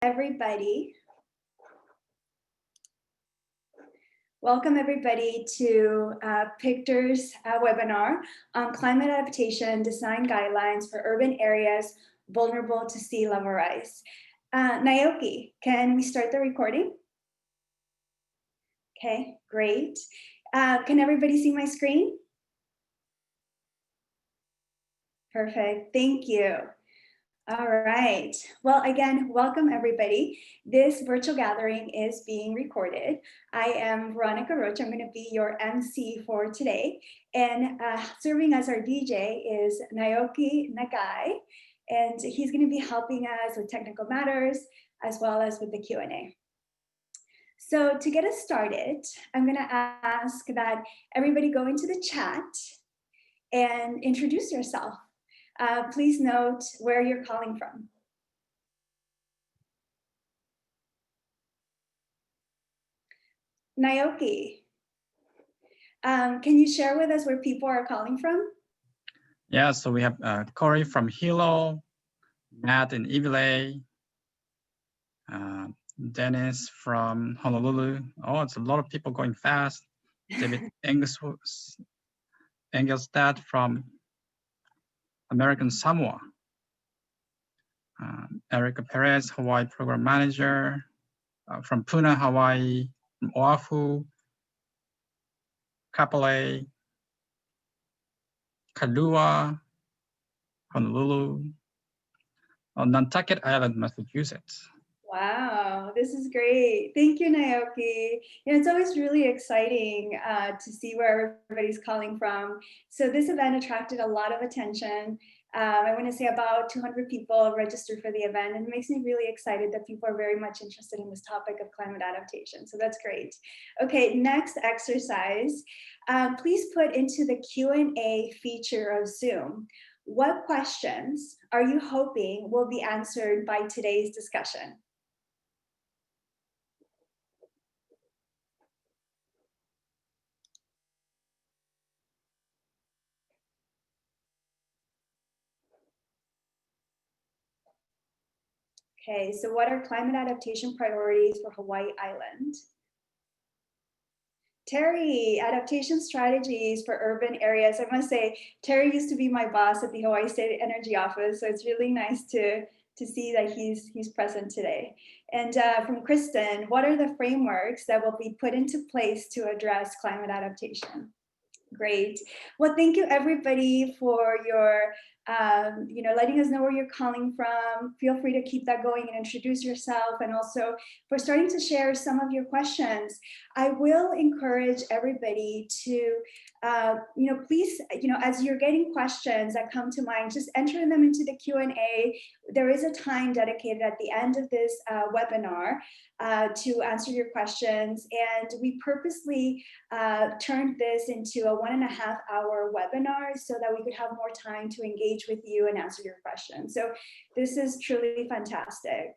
everybody. Welcome everybody to PICHTR's webinar on Climate Adaptation Design Guidelines for Urban Areas Vulnerable to Sea Level Rise. Naoki, can we start the recording? Okay, great. Can everybody see my screen? Perfect, thank you. All right. Well, again, welcome everybody. This virtual gathering is being recorded. I am Veronica Roach. I'm going to be your MC for today. And serving as our DJ is Naoki Nagai. And he's going to be helping us with technical matters as well as with the Q&A. So to get us started, I'm going to ask that everybody go into the chat and introduce yourself. Please note where you're calling from. Naoki, can you share with us where people are calling from? Yeah, so we have Corey from Hilo, Matt in Iwilei, Dennis from Honolulu. Oh, it's a lot of people going fast. David Engelstad from American Samoa. Erica Perez, Hawaii Program Manager from Puna, Hawaii, from Oahu, Kapolei, Kailua, Honolulu, on Nantucket Island, Massachusetts. Wow, this is great. Thank you, Naoki. It's always really exciting to see where everybody's calling from. So this event attracted a lot of attention. I want to say about 200 people registered for the event, and it makes me really excited that people are very much interested in this topic of climate adaptation. So that's great. Okay, next exercise. Please put into the Q&A feature of Zoom, what questions are you hoping will be answered by today's discussion? Okay, so what are climate adaptation priorities for Hawaii Island? Terry, adaptation strategies for urban areas. I must say, Terry used to be my boss at the Hawaii State Energy Office, so it's really nice to see that he's present today. And from Kristen, what are the frameworks that will be put into place to address climate adaptation? Great. Well, thank you everybody for your, letting us know where you're calling from. Feel free to keep that going and introduce yourself, and also for starting to share some of your questions. I will encourage everybody to, please, as you're getting questions that come to mind, just enter them into the Q&A. There is a time dedicated at the end of this webinar to answer your questions. And we purposely turned this into a 1.5 hour webinar so that we could have more time to engage with you and answer your questions. So this is truly fantastic.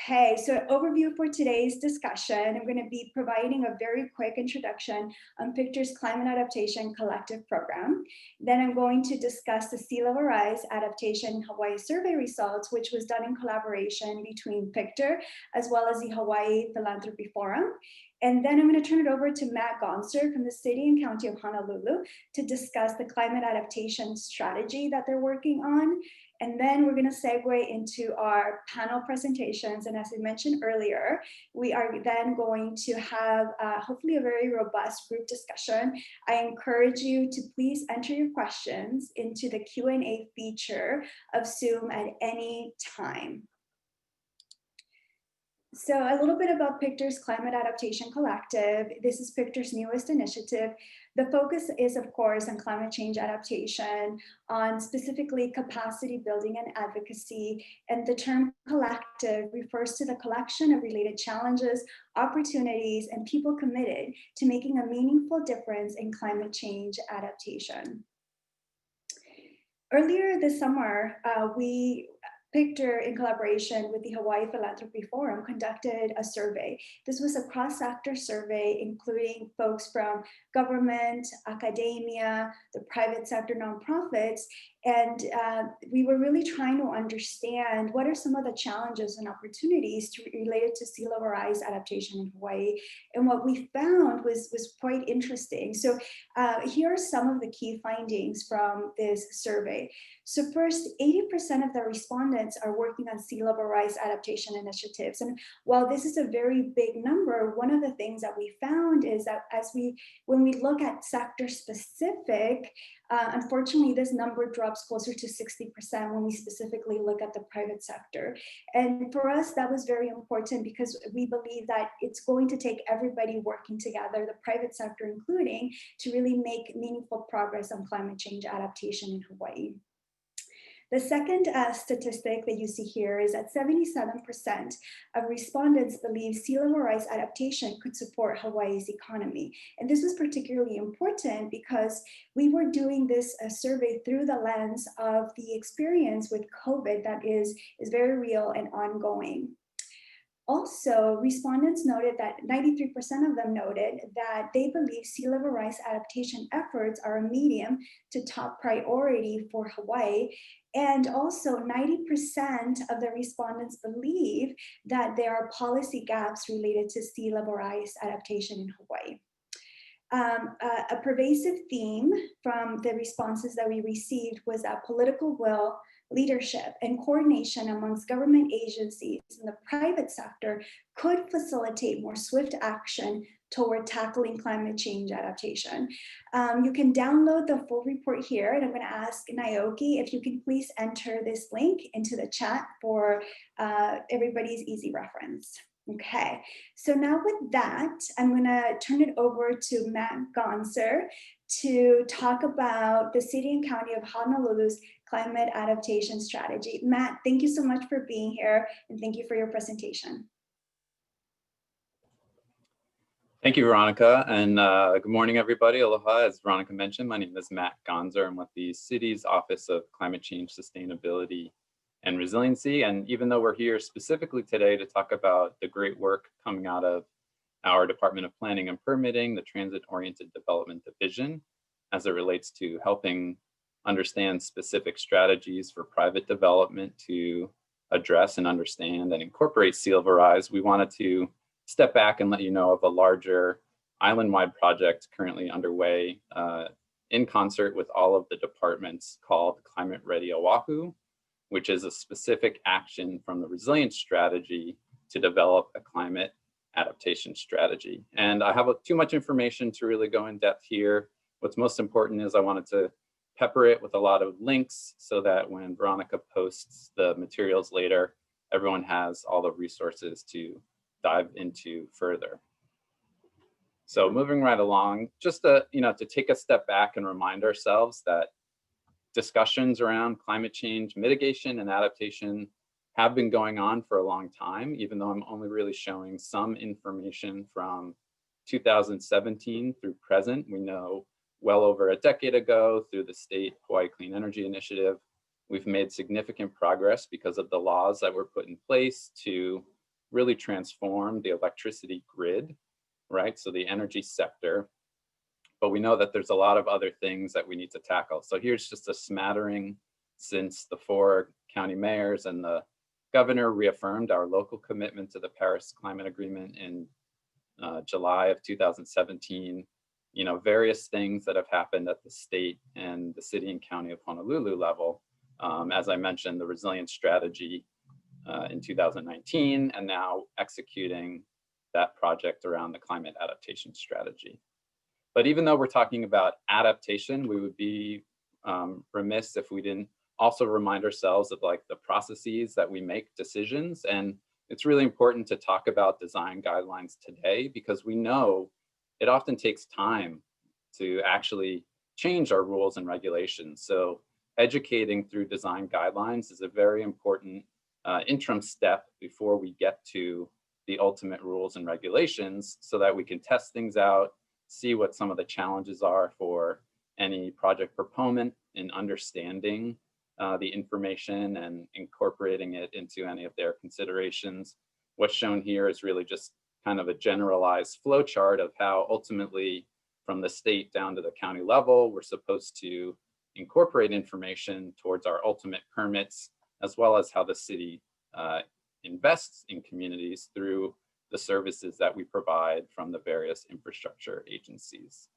Okay, so overview for today's discussion. I'm going to be providing a very quick introduction on PICHTR's Climate Adaptation Collective Program. Then I'm going to discuss the Sea Level Rise Adaptation Hawaii Survey results, which was done in collaboration between PICHTR as well as the Hawaii Philanthropy Forum. And then I'm going to turn it over to Matt Gonser from the City and County of Honolulu to discuss the climate adaptation strategy that they're working on. And then we're going to segue into our panel presentations. And as I mentioned earlier, we are then going to have hopefully a very robust group discussion. I encourage you to please enter your questions into the Q&A feature of Zoom at any time. So a little bit about PICHTR's Climate Adaptation Collective. This is PICHTR's newest initiative. The focus is, of course, on climate change adaptation, on specifically capacity building and advocacy. And the term collective refers to the collection of related challenges, opportunities, and people committed to making a meaningful difference in climate change adaptation. Earlier this summer, PICHTR, in collaboration with the Hawaii Philanthropy Forum, conducted a survey. This was a cross-sector survey, including folks from government, academia, the private sector, nonprofits, And we were really trying to understand what are some of the challenges and opportunities related to sea level rise adaptation in Hawaii. And what we found was quite interesting. So here are some of the key findings from this survey. So first, 80% of the respondents are working on sea level rise adaptation initiatives. And while this is a very big number, one of the things that we found is that when we look at sector specific, unfortunately, this number drops closer to 60% when we specifically look at the private sector. And for us, that was very important because we believe that it's going to take everybody working together, the private sector including, to really make meaningful progress on climate change adaptation in Hawaii. The second statistic that you see here is that 77% of respondents believe sea level rise adaptation could support Hawaii's economy. And this was particularly important because we were doing this survey through the lens of the experience with COVID that is very real and ongoing. Also, respondents noted that 93% of them noted that they believe sea level rise adaptation efforts are a medium to top priority for Hawaii. And also 90% of the respondents believe that there are policy gaps related to sea level rise adaptation in Hawaii. A pervasive theme from the responses that we received was that political will, leadership, and coordination amongst government agencies and the private sector could facilitate more swift action toward tackling climate change adaptation. You can download the full report here, and I'm going to ask Naoki if you can please enter this link into the chat for everybody's easy reference. Okay, so now with that, I'm going to turn it over to Matt Gonser to talk about the City and County of Honolulu's Climate Adaptation Strategy. Matt, thank you so much for being here, and thank you for your presentation. Thank you, Veronica, and good morning, everybody. Aloha. As Veronica mentioned, my name is Matt Gonser. I'm with the city's Office of Climate Change, Sustainability, and Resiliency. And even though we're here specifically today to talk about the great work coming out of our Department of Planning and Permitting, the Transit-Oriented Development Division, as it relates to helping understand specific strategies for private development to address and understand and incorporate sea level rise, we wanted to step back and let you know of a larger island-wide project currently underway in concert with all of the departments called Climate Ready Oahu, which is a specific action from the resilience strategy to develop a climate adaptation strategy. And I have too much information to really go in depth here. What's most important is I wanted to pepper it with a lot of links so that when Veronica posts the materials later, everyone has all the resources to dive into further. So moving right along, just to take a step back and remind ourselves that discussions around climate change mitigation and adaptation have been going on for a long time, even though I'm only really showing some information from 2017 through present. We know well over a decade ago through the state Hawaii Clean Energy Initiative, we've made significant progress because of the laws that were put in place to really transform the electricity grid, right? So the energy sector. But we know that there's a lot of other things that we need to tackle. So here's just a smattering since the 4 county mayors and the governor reaffirmed our local commitment to the Paris Climate Agreement in July of 2017. Various things that have happened at the state and the city and county of Honolulu level. As I mentioned, the resilience strategy in 2019, and now executing that project around the climate adaptation strategy. But even though we're talking about adaptation, we would be remiss if we didn't also remind ourselves of the processes that we make decisions. And it's really important to talk about design guidelines today because we know it often takes time to actually change our rules and regulations. So educating through design guidelines is a very important interim step before we get to the ultimate rules and regulations so that we can test things out, see what some of the challenges are for any project proponent in understanding the information and incorporating it into any of their considerations. What's shown here is really just kind of a generalized flow chart of how ultimately from the state down to the county level, we're supposed to incorporate information towards our ultimate permits, as well as how the city invests in communities through the services that we provide from the various infrastructure agencies.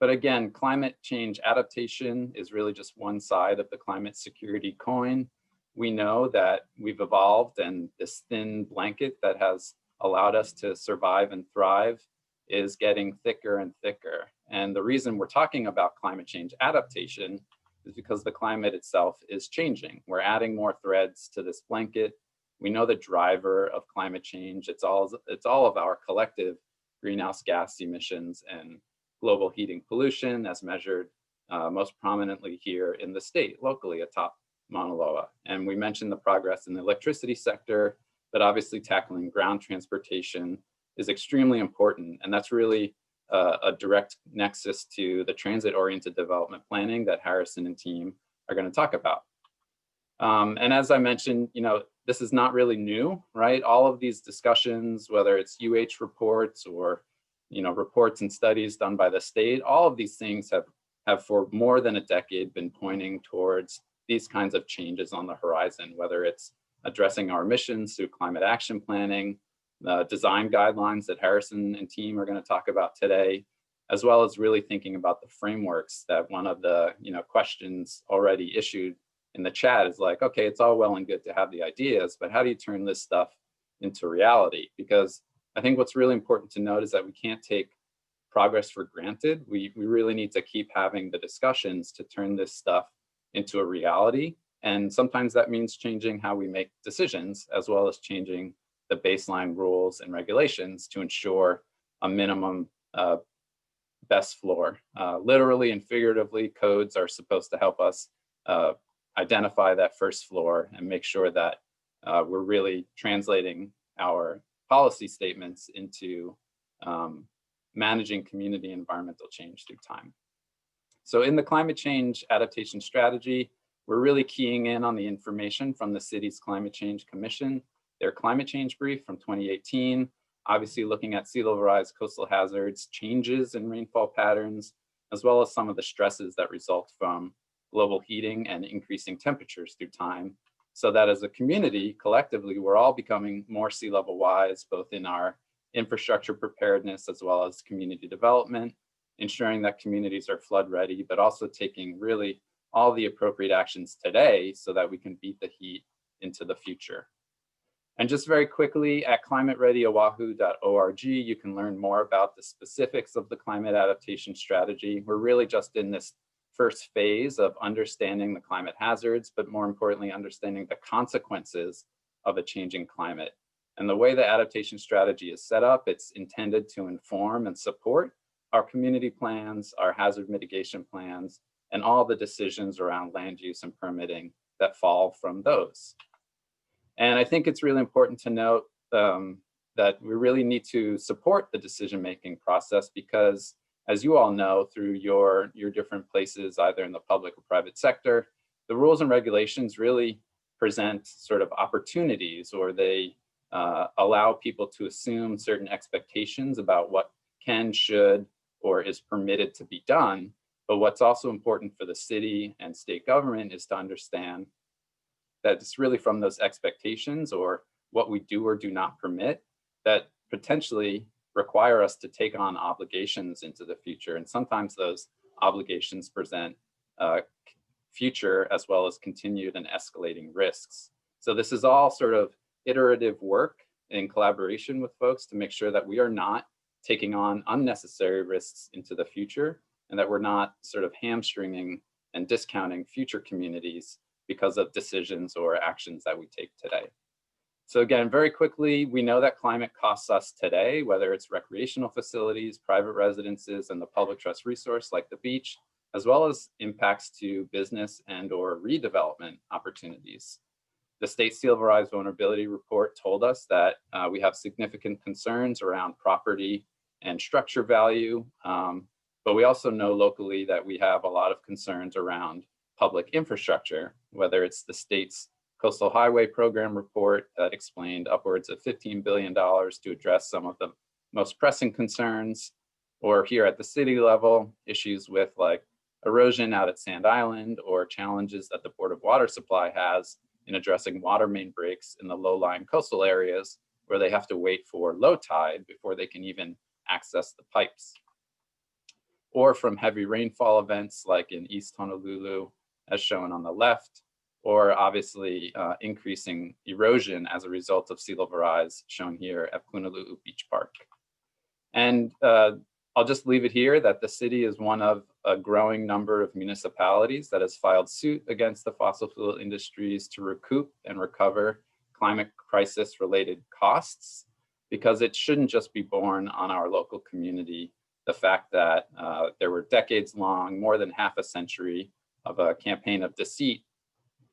But again, climate change adaptation is really just one side of the climate security coin. We know that we've evolved, and this thin blanket that has allowed us to survive and thrive is getting thicker and thicker. And the reason we're talking about climate change adaptation is because the climate itself is changing. We're adding more threads to this blanket. We know the driver of climate change. It's all of our collective greenhouse gas emissions and global heating pollution, as measured most prominently here in the state, locally atop Mauna Loa. And we mentioned the progress in the electricity sector, but obviously tackling ground transportation is extremely important. And that's really a direct nexus to the transit-oriented development planning that Harrison and team are going to talk about. And as I mentioned, this is not really new, right? All of these discussions, whether it's UH reports or reports and studies done by the state, all of these things have for more than a decade been pointing towards these kinds of changes on the horizon, whether it's addressing our emissions through climate action planning, the design guidelines that Harrison and team are going to talk about today, as well as really thinking about the frameworks that one of the questions already issued in the chat is like, okay, it's all well and good to have the ideas, but how do you turn this stuff into reality? Because I think what's really important to note is that we can't take progress for granted. We really need to keep having the discussions to turn this stuff into a reality. And sometimes that means changing how we make decisions, as well as changing the baseline rules and regulations to ensure a minimum best floor. Literally and figuratively, codes are supposed to help us identify that first floor and make sure that we're really translating our policy statements into managing community environmental change through time. So in the climate change adaptation strategy, we're really keying in on the information from the city's Climate Change Commission, their climate change brief from 2018, obviously looking at sea level rise, coastal hazards, changes in rainfall patterns, as well as some of the stresses that result from global heating and increasing temperatures through time, so that as a community, collectively, we're all becoming more sea level wise, both in our infrastructure preparedness as well as community development, ensuring that communities are flood ready, but also taking really all the appropriate actions today so that we can beat the heat into the future. And just very quickly, at climatereadyoahu.org, you can learn more about the specifics of the climate adaptation strategy. We're really just in this first phase of understanding the climate hazards, but more importantly, understanding the consequences of a changing climate. And the way the adaptation strategy is set up, it's intended to inform and support our community plans, our hazard mitigation plans, and all the decisions around land use and permitting that fall from those. And I think it's really important to note that we really need to support the decision-making process because, as you all know, through your different places, either in the public or private sector, the rules and regulations really present sort of opportunities, or they allow people to assume certain expectations about what can, should, or is permitted to be done. But what's also important for the city and state government is to understand that it's really from those expectations, or what we do or do not permit, that potentially require us to take on obligations into the future. And sometimes those obligations present future as well as continued and escalating risks. So this is all sort of iterative work in collaboration with folks to make sure that we are not taking on unnecessary risks into the future, and that we're not sort of hamstringing and discounting future communities because of decisions or actions that we take today. So again, very quickly, we know that climate costs us today, whether it's recreational facilities, private residences, and the public trust resource like the beach, as well as impacts to business and or redevelopment opportunities. The State Sea Level Rise Vulnerability Report told us that we have significant concerns around property and structure value, but we also know locally that we have a lot of concerns around public infrastructure, whether it's the state's Coastal Highway Program report that explained upwards of $15 billion to address some of the most pressing concerns, or here at the city level, issues with like erosion out at Sand Island, or challenges that the Board of Water Supply has in addressing water main breaks in the low-lying coastal areas where they have to wait for low tide before they can even access the pipes. Or from heavy rainfall events like in East Honolulu, as shown on the left, or obviously increasing erosion as a result of sea level rise, shown here at Honolulu Beach Park. And I'll just leave it here that the city is one of a growing number of municipalities that has filed suit against the fossil fuel industries to recoup and recover climate crisis related costs, because it shouldn't just be borne on our local community. The fact that there were decades long, more than half a century of a campaign of deceit,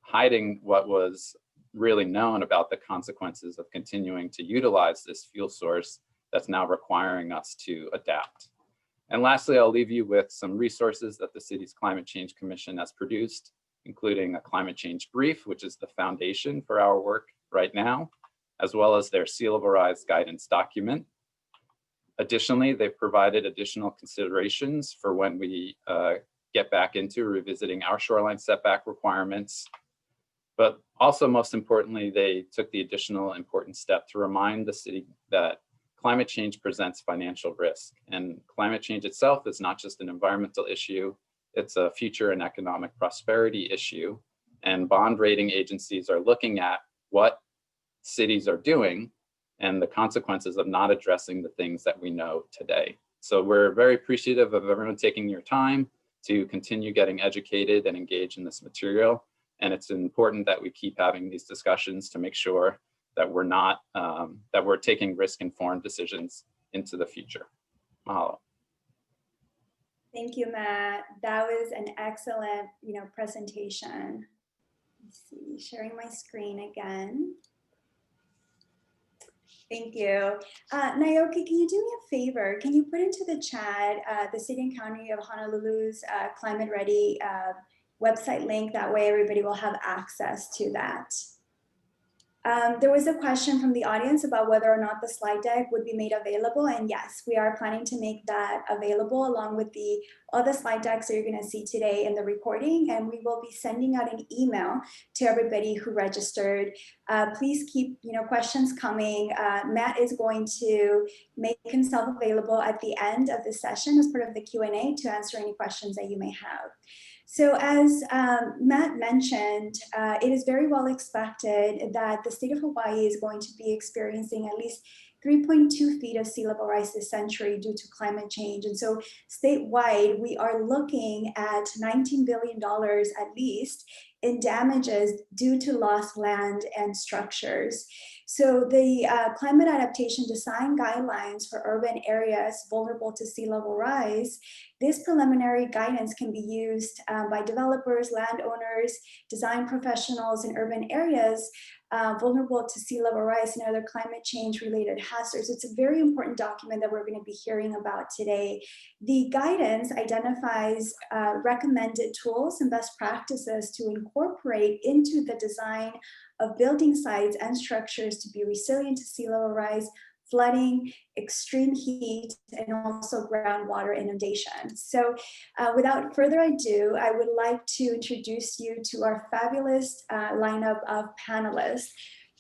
hiding what was really known about the consequences of continuing to utilize this fuel source that's now requiring us to adapt. And lastly, I'll leave you with some resources that the city's Climate Change Commission has produced, including a climate change brief, which is the foundation for our work right now, as well as their sea level rise guidance document. Additionally, they've provided additional considerations for when we get back into revisiting our shoreline setback requirements. But also, most importantly, they took the additional important step to remind the city that climate change presents financial risk, and climate change itself is not just an environmental issue, it's a future and economic prosperity issue. And bond rating agencies are looking at what cities are doing and the consequences of not addressing the things that we know today. So we're very appreciative of everyone taking your time to continue getting educated and engaged in this material. And it's important that we keep having these discussions to make sure that we're not, that we're taking risk-informed decisions into the future. Mahalo. Thank you, Matt. That was an excellent, presentation. Let's see, sharing my screen again. Thank you. Naoki, can you do me a favor? Can you put into the chat the City and County of Honolulu's Climate Ready website link? That way everybody will have access to that. There was a question from the audience about whether or not the slide deck would be made available. And yes, we are planning to make that available along with all the slide decks that you're going to see today in the recording. And we will be sending out an email to everybody who registered. Please keep questions coming. Matt is going to make himself available at the end of the session as part of the Q&A to answer any questions that you may have. So as Matt mentioned, it is very well expected that the state of Hawaii is going to be experiencing at least 3.2 feet of sea level rise this century due to climate change. And so statewide, we are looking at $19 billion at least in damages due to lost land and structures. So the Climate Adaptation Design Guidelines for urban areas vulnerable to sea level rise, this preliminary guidance can be used by developers, landowners, design professionals in urban areas vulnerable to sea level rise and other climate change related hazards. It's a very important document that we're going to be hearing about today. The guidance identifies recommended tools and best practices to incorporate into the design of building sites and structures to be resilient to sea level rise, flooding, extreme heat, and also groundwater inundation. So without further ado, I would like to introduce you to our fabulous lineup of panelists.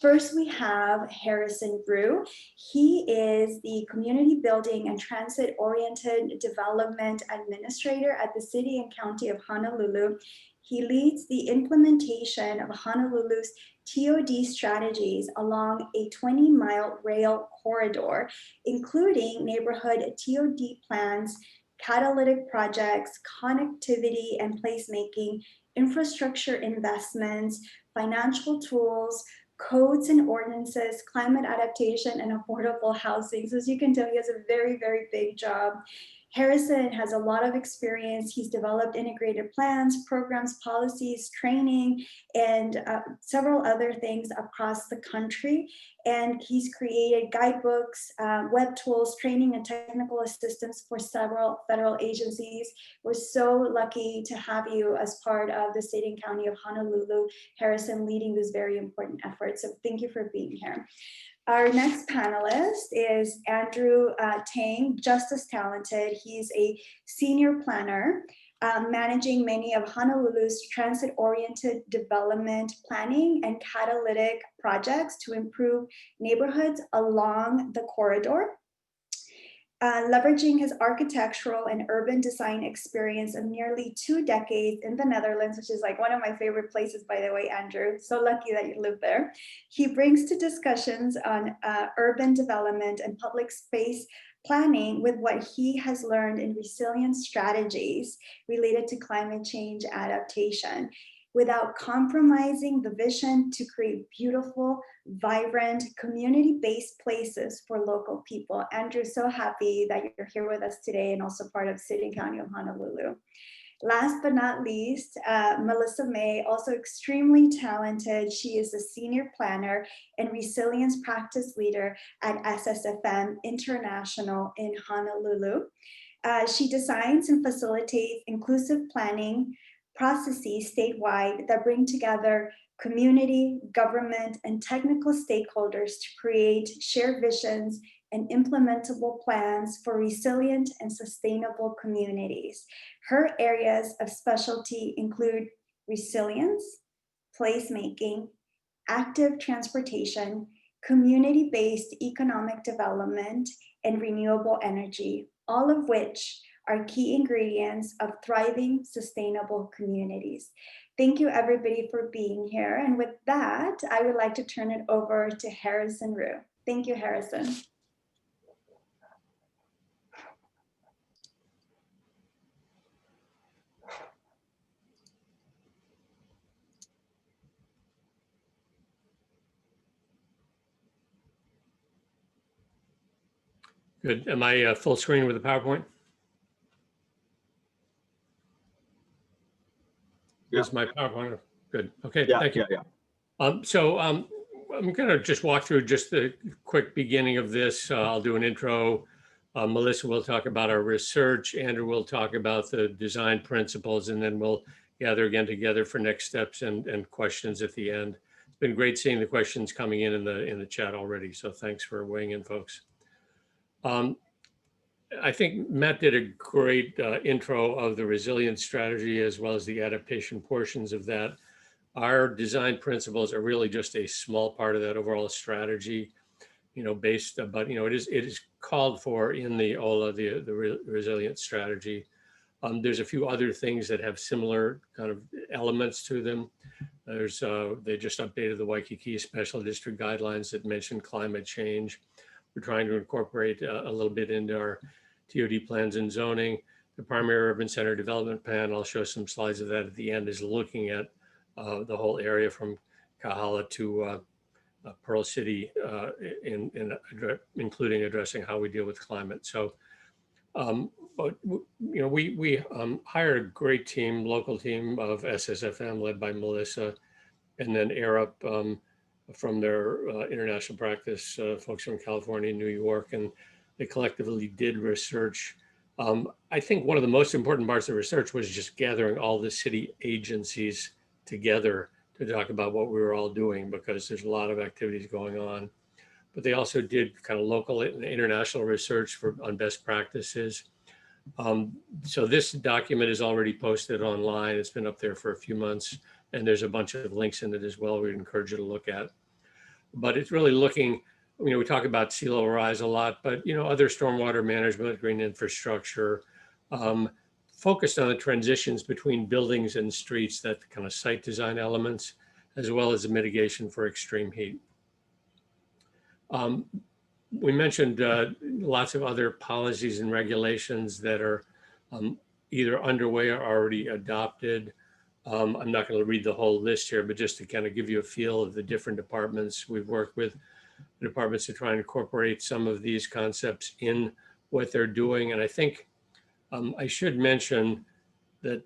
First, we have Harrison Brew. He is the Community Building and Transit-Oriented Development Administrator at the City and County of Honolulu. He leads the implementation of Honolulu's TOD strategies along a 20-mile rail corridor, including neighborhood TOD plans, catalytic projects, connectivity and placemaking, infrastructure investments, financial tools, codes and ordinances, climate adaptation, and affordable housing. So as you can tell, he has a very, very big job. Harrison has a lot of experience. He's developed integrated plans, programs, policies, training, and several other things across the country. And he's created guidebooks, web tools, training, and technical assistance for several federal agencies. We're so lucky to have you as part of the State and County of Honolulu, Harrison, leading this very important effort. So thank you for being here. Our next panelist is Andrew Tang, just as talented. He's a senior planner managing many of Honolulu's transit-oriented development planning and catalytic projects to improve neighborhoods along the corridor. Leveraging his architectural and urban design experience of nearly 2 decades in the Netherlands, which is like one of my favorite places, by the way, Andrew, so lucky that you live there. He brings to discussions on urban development and public space planning with what he has learned in resilience strategies related to climate change adaptation, without compromising the vision to create beautiful, vibrant, community-based places for local people. Andrew, so happy that you're here with us today and also part of City and County of Honolulu. Last but not least, Melissa May, also extremely talented. She is a senior planner and resilience practice leader at SSFM International in Honolulu. She designs and facilitates inclusive planning processes statewide that bring together community, government, and technical stakeholders to create shared visions and implementable plans for resilient and sustainable communities. Her areas of specialty include resilience, placemaking, active transportation, community-based economic development, and renewable energy, all of which are key ingredients of thriving, sustainable communities. Thank you, everybody, for being here. And with that, I would like to turn it over to Harrison Rue. Thank you, Harrison. Good. Am I full screen with the PowerPoint? Yeah. Is my PowerPoint? Good. Okay. Yeah, Thank you. yeah, yeah. I'm going to just walk through just the quick beginning of this. I'll do an intro. Melissa will talk about our research. Andrew will talk about the design principles, and then we'll gather again together for next steps and questions at the end. It's been great seeing the questions coming in the chat already. So thanks for weighing in, folks. I think Matt did a great intro of the resilience strategy as well as the adaptation portions of that. Our design principles are really just a small part of that overall strategy, based, but it is called for in the OLA, the resilience strategy. There's a few other things that have similar kind of elements to them. They just updated the Waikiki Special District Guidelines that mention climate change. We're trying to incorporate a little bit into our TOD plans and zoning. The primary urban center development plan, I'll show some slides of that at the end, is looking at the whole area from Kahala to Pearl City, including addressing how we deal with climate. So, we hired a great team, local team of SSFM led by Melissa, and then ARUP from their international practice, folks from California and New York, and they collectively did research. I think one of the most important parts of research was just gathering all the city agencies together to talk about what we were all doing, because there's a lot of activities going on. But they also did kind of local and international research on best practices. So this document is already posted online. It's been up there for a few months, and there's a bunch of links in it as well we'd encourage you to look at. But it's really looking, we talk about sea level rise a lot, but other stormwater management, green infrastructure, focused on the transitions between buildings and streets, that kind of site design elements, as well as the mitigation for extreme heat. We mentioned lots of other policies and regulations that are either underway or already adopted. I'm not going to read the whole list here, but just to kind of give you a feel of the different departments we've worked with, the departments to try and incorporate some of these concepts in what they're doing. And I think I should mention that,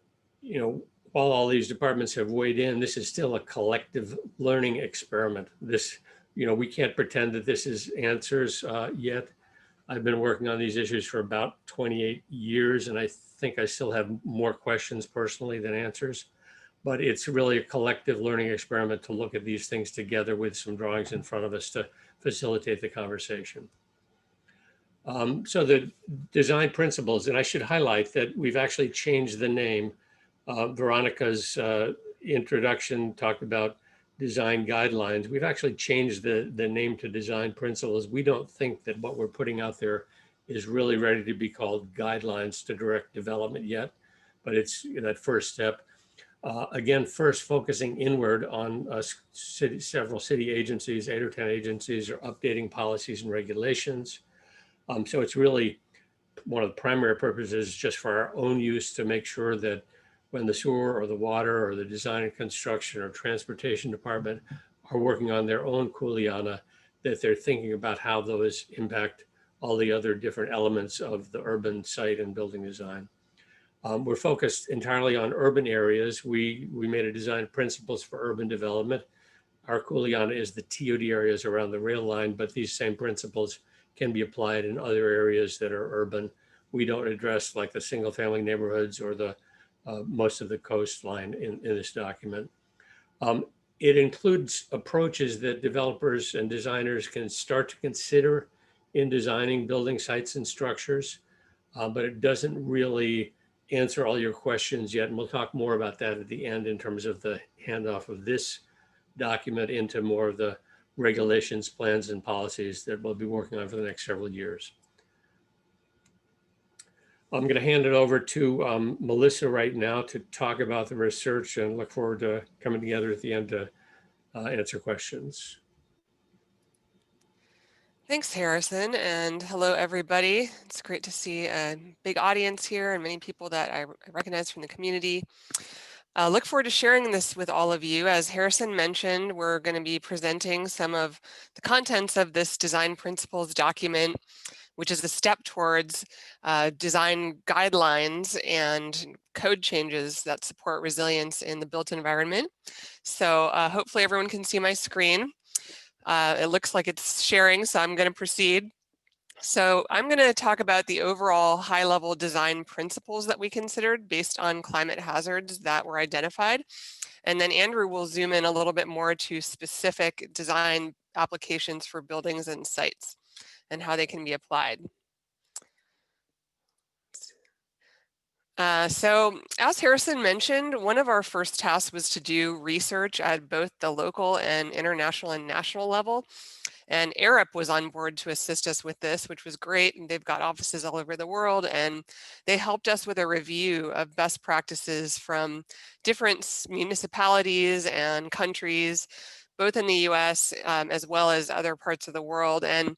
while all these departments have weighed in, this is still a collective learning experiment. This, we can't pretend that this is answers yet. I've been working on these issues for about 28 years, and I think I still have more questions personally than answers. But it's really a collective learning experiment to look at these things together with some drawings in front of us to facilitate the conversation. So the design principles, and I should highlight that we've actually changed the name. Veronica's introduction talked about design guidelines. We've actually changed the name to design principles. We don't think that what we're putting out there is really ready to be called guidelines to direct development yet, but it's that first step. Again, first focusing inward on several city agencies, 8 or 10 agencies are updating policies and regulations. So it's really one of the primary purposes just for our own use to make sure that when the sewer or the water or the design and construction or transportation department are working on their own kuleana, that they're thinking about how those impact all the other different elements of the urban site and building design. We're focused entirely on urban areas. We made a design principles for urban development. Our kuleana is the TOD areas around the rail line, but these same principles can be applied in other areas that are urban. We don't address like the single family neighborhoods or the most of the coastline in this document. It includes approaches that developers and designers can start to consider in designing building sites and structures, but it doesn't really answer all your questions yet. And we'll talk more about that at the end in terms of the handoff of this document into more of the regulations, plans, and policies that we'll be working on for the next several years. I'm going to hand it over to Melissa right now to talk about the research, and look forward to coming together at the end to answer questions. Thanks, Harrison, and hello, everybody. It's great to see a big audience here and many people that I recognize from the community. Look forward to sharing this with all of you. As Harrison mentioned, we're going to be presenting some of the contents of this design principles document, which is a step towards design guidelines and code changes that support resilience in the built environment. So hopefully everyone can see my screen. It looks like it's sharing, so I'm going to proceed. So I'm going to talk about the overall high-level design principles that we considered based on climate hazards that were identified. And then Andrew will zoom in a little bit more to specific design applications for buildings and sites and how they can be applied. So as Harrison mentioned, one of our first tasks was to do research at both the local and international and national level. And ARUP was on board to assist us with this, which was great. And they've got offices all over the world. And they helped us with a review of best practices from different municipalities and countries, both in the US as well as other parts of the world. And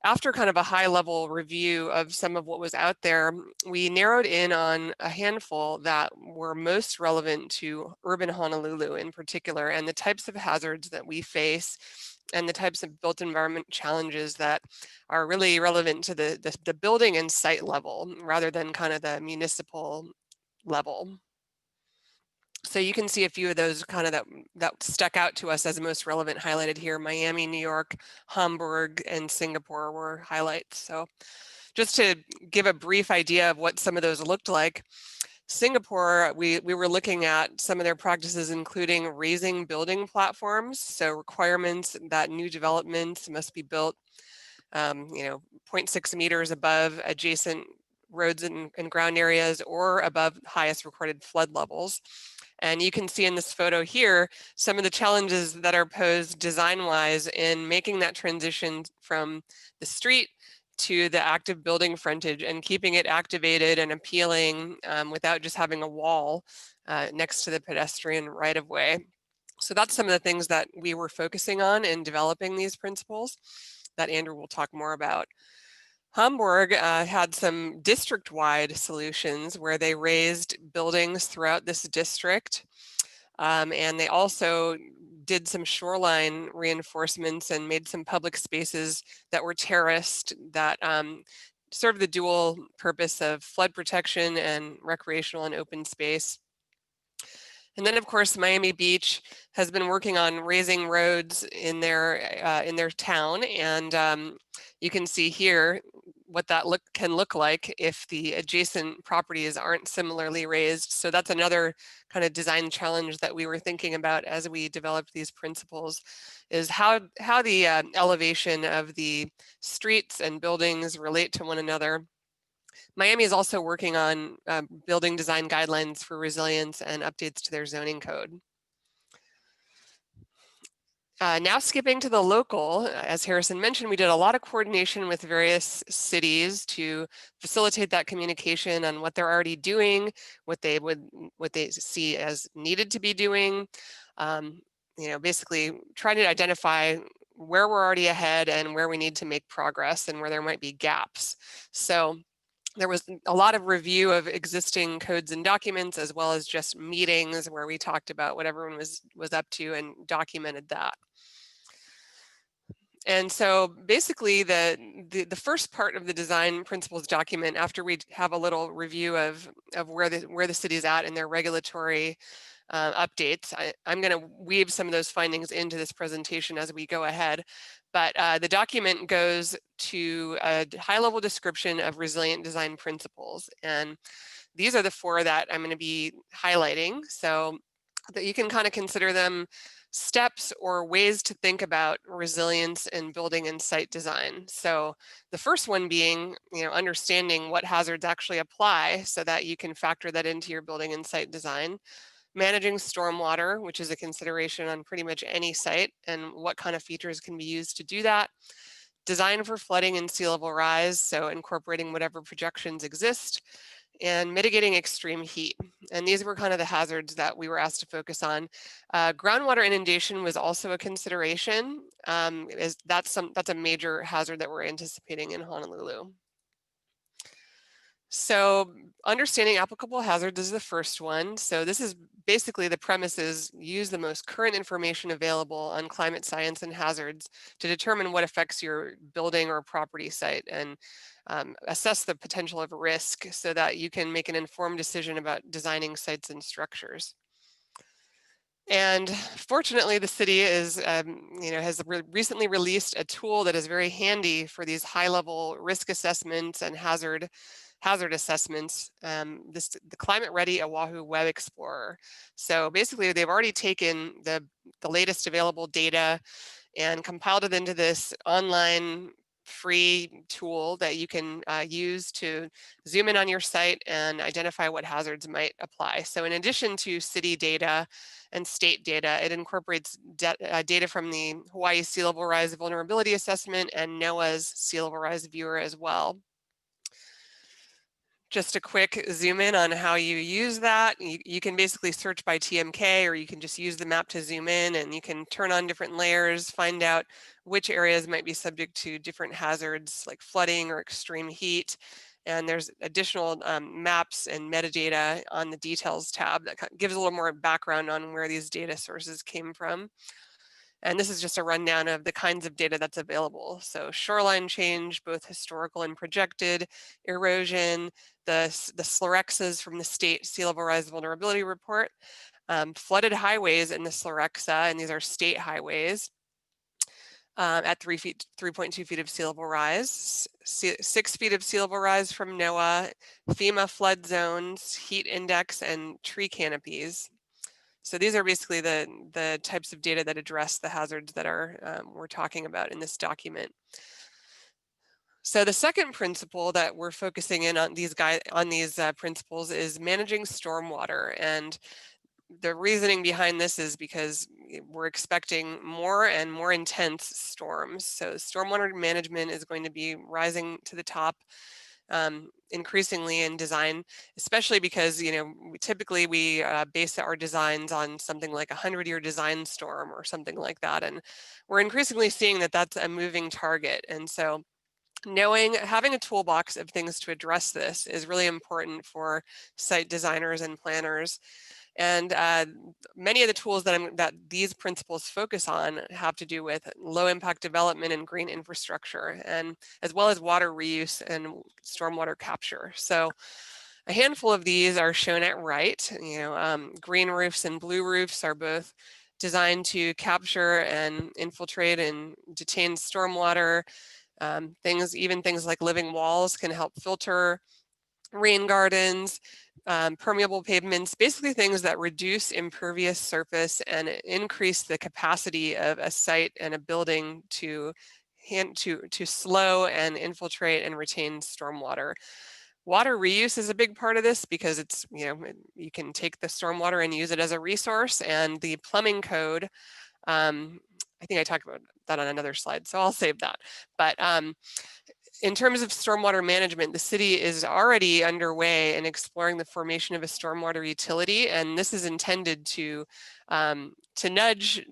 after kind of a high level review of some of what was out there, we narrowed in on a handful that were most relevant to urban Honolulu in particular, and the types of hazards that we face and the types of built environment challenges that are really relevant to the building and site level rather than kind of the municipal level. So you can see a few of those kind of that stuck out to us as the most relevant highlighted here. Miami, New York, Hamburg, and Singapore were highlights. So just to give a brief idea of what some of those looked like, Singapore, we were looking at some of their practices, including raising building platforms. So requirements that new developments must be built, 0.6 meters above adjacent roads and ground areas or above highest recorded flood levels. And you can see in this photo here, some of the challenges that are posed design-wise in making that transition from the street to the active building frontage and keeping it activated and appealing without just having a wall next to the pedestrian right-of-way. So that's some of the things that we were focusing on in developing these principles that Andrew will talk more about. Hamburg had some district-wide solutions where they raised buildings throughout this district, and they also did some shoreline reinforcements and made some public spaces that were terraced that served the dual purpose of flood protection and recreational and open space. And then, of course, Miami Beach has been working on raising roads in their town, and you can see here what that can look like if the adjacent properties aren't similarly raised. So that's another kind of design challenge that we were thinking about as we developed these principles, is how the elevation of the streets and buildings relate to one another. Miami is also working on building design guidelines for resilience and updates to their zoning code. Now skipping to the local, as Harrison mentioned, we did a lot of coordination with various cities to facilitate that communication on what they're already doing, what they see as needed to be doing. Basically trying to identify where we're already ahead and where we need to make progress and where there might be gaps. So there was a lot of review of existing codes and documents, as well as just meetings where we talked about what everyone was up to and documented that. And so basically the first part of the design principles document, after we have a little review of where the city's at in their regulatory updates, I'm going to weave some of those findings into this presentation as we go ahead. But the document goes to a high-level description of resilient design principles. And these are the 4 that I'm going to be highlighting, so that you can kind of consider them steps or ways to think about resilience in building and site design. So the first one being, understanding what hazards actually apply so that you can factor that into your building and site design. Managing stormwater, which is a consideration on pretty much any site, and what kind of features can be used to do that. Design for flooding and sea level rise, so incorporating whatever projections exist. And mitigating extreme heat. And these were kind of the hazards that we were asked to focus on. Groundwater inundation was also a consideration. That's a major hazard that we're anticipating in Honolulu. So understanding applicable hazards is the first one. So this is basically the premise is use the most current information available on climate science and hazards to determine what affects your building or property site, and assess the potential of risk so that you can make an informed decision about designing sites and structures. And fortunately, the city is, has recently released a tool that is very handy for these high-level risk assessments and hazard assessments, the Climate Ready Oahu Web Explorer. So basically, they've already taken the latest available data and compiled it into this online free tool that you can use to zoom in on your site and identify what hazards might apply. So in addition to city data and state data, it incorporates data from the Hawaii Sea Level Rise Vulnerability Assessment and NOAA's Sea Level Rise Viewer as well. Just a quick zoom in on how you use that. You can basically search by TMK, or you can just use the map to zoom in, and you can turn on different layers, find out which areas might be subject to different hazards like flooding or extreme heat. And there's additional maps and metadata on the details tab that gives a little more background on where these data sources came from. And this is just a rundown of the kinds of data that's available. So shoreline change, both historical and projected, erosion, the SLREXAs from the state Sea Level Rise Vulnerability Report, flooded highways in the SLREXA, and these are state highways at 3.2 feet of sea level rise, 6 feet of sea level rise from NOAA, FEMA flood zones, heat index, and tree canopies. So these are basically the types of data that address the hazards that we're talking about in this document. So the second principle that we're focusing in on these principles is managing stormwater. And the reasoning behind this is because we're expecting more and more intense storms. So stormwater management is going to be rising to the top increasingly in design, especially because, typically we base our designs on something like a 100-year design storm or something like that. And we're increasingly seeing that that's a moving target. And so having a toolbox of things to address this is really important for site designers and planners. And many of the tools that these principles focus on have to do with low impact development and green infrastructure, and as well as water reuse and stormwater capture. So a handful of these are shown at right. Green roofs and blue roofs are both designed to capture and infiltrate and detain stormwater. Even things like living walls can help filter rain gardens, permeable pavements, basically things that reduce impervious surface and increase the capacity of a site and a building to slow and infiltrate and retain stormwater. Water reuse is a big part of this because it's, you can take the stormwater and use it as a resource, and the plumbing code, I think I talked about that on another slide, so I'll save that. But in terms of stormwater management, the city is already underway in exploring the formation of a stormwater utility, and this is intended to nudge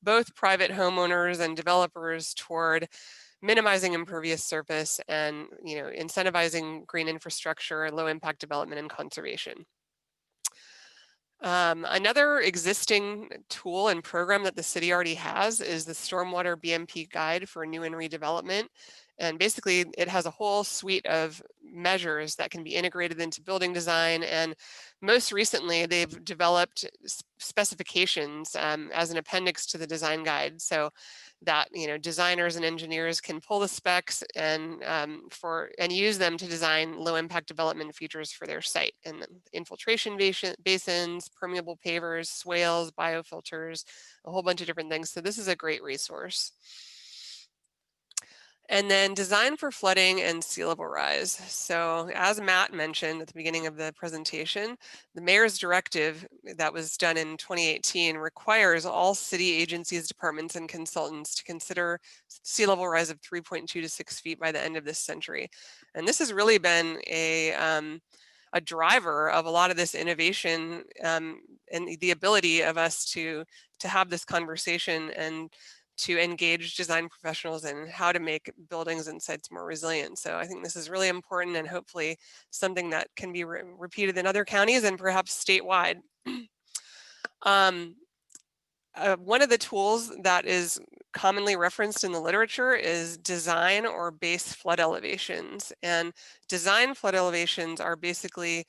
both private homeowners and developers toward minimizing impervious surface and incentivizing green infrastructure, low impact development, and conservation. Another existing tool and program that the city already has is the Stormwater BMP Guide for New and Redevelopment. And basically it has a whole suite of measures that can be integrated into building design. And most recently they've developed specifications as an appendix to the design guide, so that designers and engineers can pull the specs and use them to design low impact development features for their site, and infiltration basins, permeable pavers, swales, biofilters, a whole bunch of different things. So this is a great resource. And then design for flooding and sea level rise. So as Matt mentioned at the beginning of the presentation, the mayor's directive that was done in 2018 requires all city agencies, departments, and consultants to consider sea level rise of 3.2 to 6 feet by the end of this century. And this has really been a driver of a lot of this innovation and the ability of us to have this conversation and to engage design professionals in how to make buildings and sites more resilient. So I think this is really important and hopefully something that can be repeated in other counties and perhaps statewide. One of the tools that is commonly referenced in the literature is design or base flood elevations. And design flood elevations are basically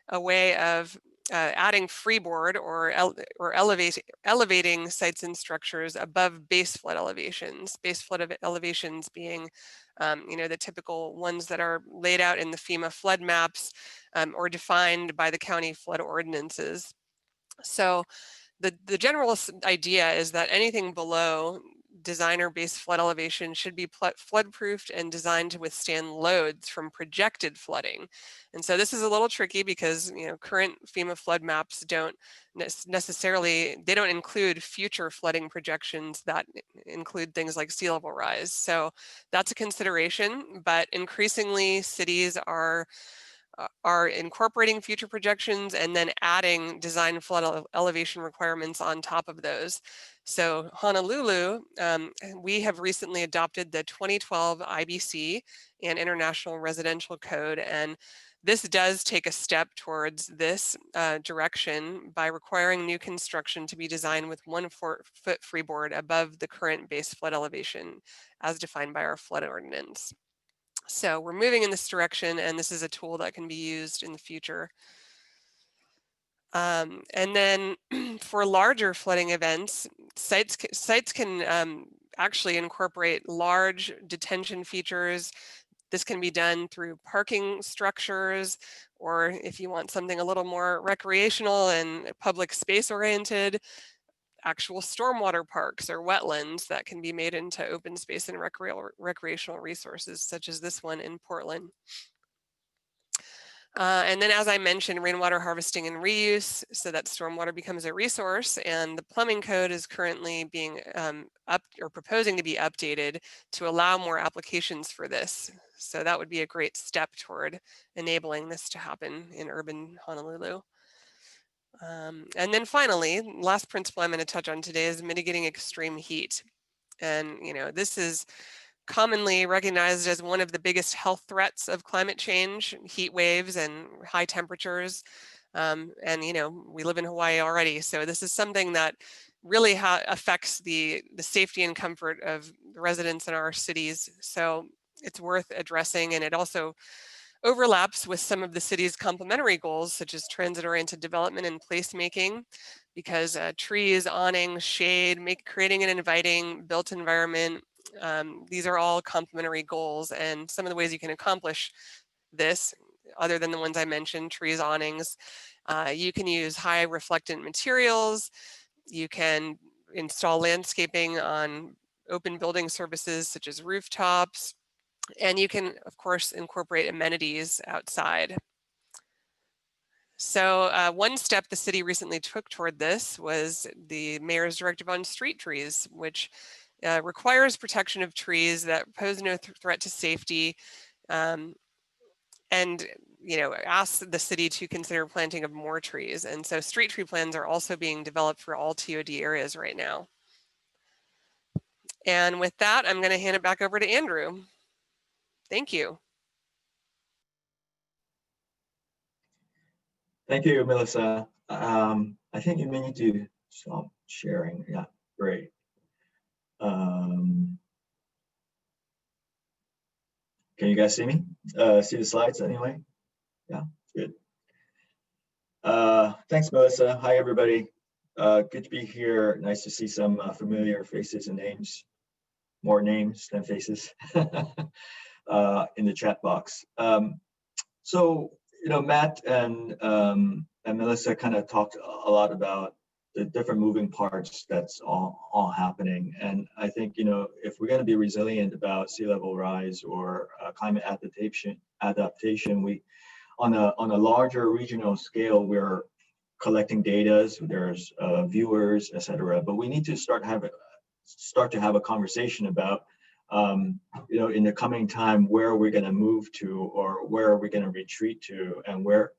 a way of adding freeboard or elevating sites and structures above base flood elevations. Base flood elevations being, the typical ones that are laid out in the FEMA flood maps or defined by the county flood ordinances. So the general idea is that anything below designer based flood elevation should be flood proofed and designed to withstand loads from projected flooding. And so this is a little tricky because current FEMA flood maps don't include future flooding projections that include things like sea level rise. So that's a consideration, but increasingly cities are incorporating future projections and then adding design flood elevation requirements on top of those. So Honolulu, we have recently adopted the 2012 IBC and International Residential Code, and this does take a step towards this direction by requiring new construction to be designed with 1 foot freeboard above the current base flood elevation as defined by our flood ordinance. So we're moving in this direction, and this is a tool that can be used in the future. And then for larger flooding events, sites can actually incorporate large detention features. This can be done through parking structures, or if you want something a little more recreational and public space oriented, actual stormwater parks or wetlands that can be made into open space and recreational resources, such as this one in Portland. And then, as I mentioned, rainwater harvesting and reuse, so that stormwater becomes a resource. And the plumbing code is currently being proposing to be updated to allow more applications for this. So that would be a great step toward enabling this to happen in urban Honolulu. And then finally, last principle I'm going to touch on today is mitigating extreme heat. And, this is commonly recognized as one of the biggest health threats of climate change, heat waves and high temperatures. And, we live in Hawaii already. So this is something that really affects the safety and comfort of the residents in our cities. So it's worth addressing, and it also overlaps with some of the city's complementary goals, such as transit-oriented development and placemaking, because trees, awnings, shade, creating an inviting built environment These are all complementary goals, and some of the ways you can accomplish this, other than the ones I mentioned, trees, awnings, you can use high reflectant materials, you can install landscaping on open building surfaces such as rooftops, and you can, of course, incorporate amenities outside. So one step the city recently took toward this was the mayor's directive on street trees, which requires protection of trees that pose no threat to safety, and asks the city to consider planting of more trees. And so street tree plans are also being developed for all TOD areas right now. And with that, I'm going to hand it back over to Andrew. Thank you. Thank you, Melissa. I think you may need to stop sharing. Yeah, great. Can you guys see me? See the slides anyway? Yeah, good. Thanks, Melissa. Hi, everybody. Good to be here. Nice to see some familiar faces and names, more names than faces in the chat box. So, Matt and Melissa kind of talked a lot about the different moving parts that's all happening. And I think, if we're going to be resilient about sea level rise or climate adaptation, we, on a larger regional scale, we're collecting data, so there's viewers, etc. But we need to start to have a conversation about, in the coming time, where are we going to move to, or where are we going to retreat to, and where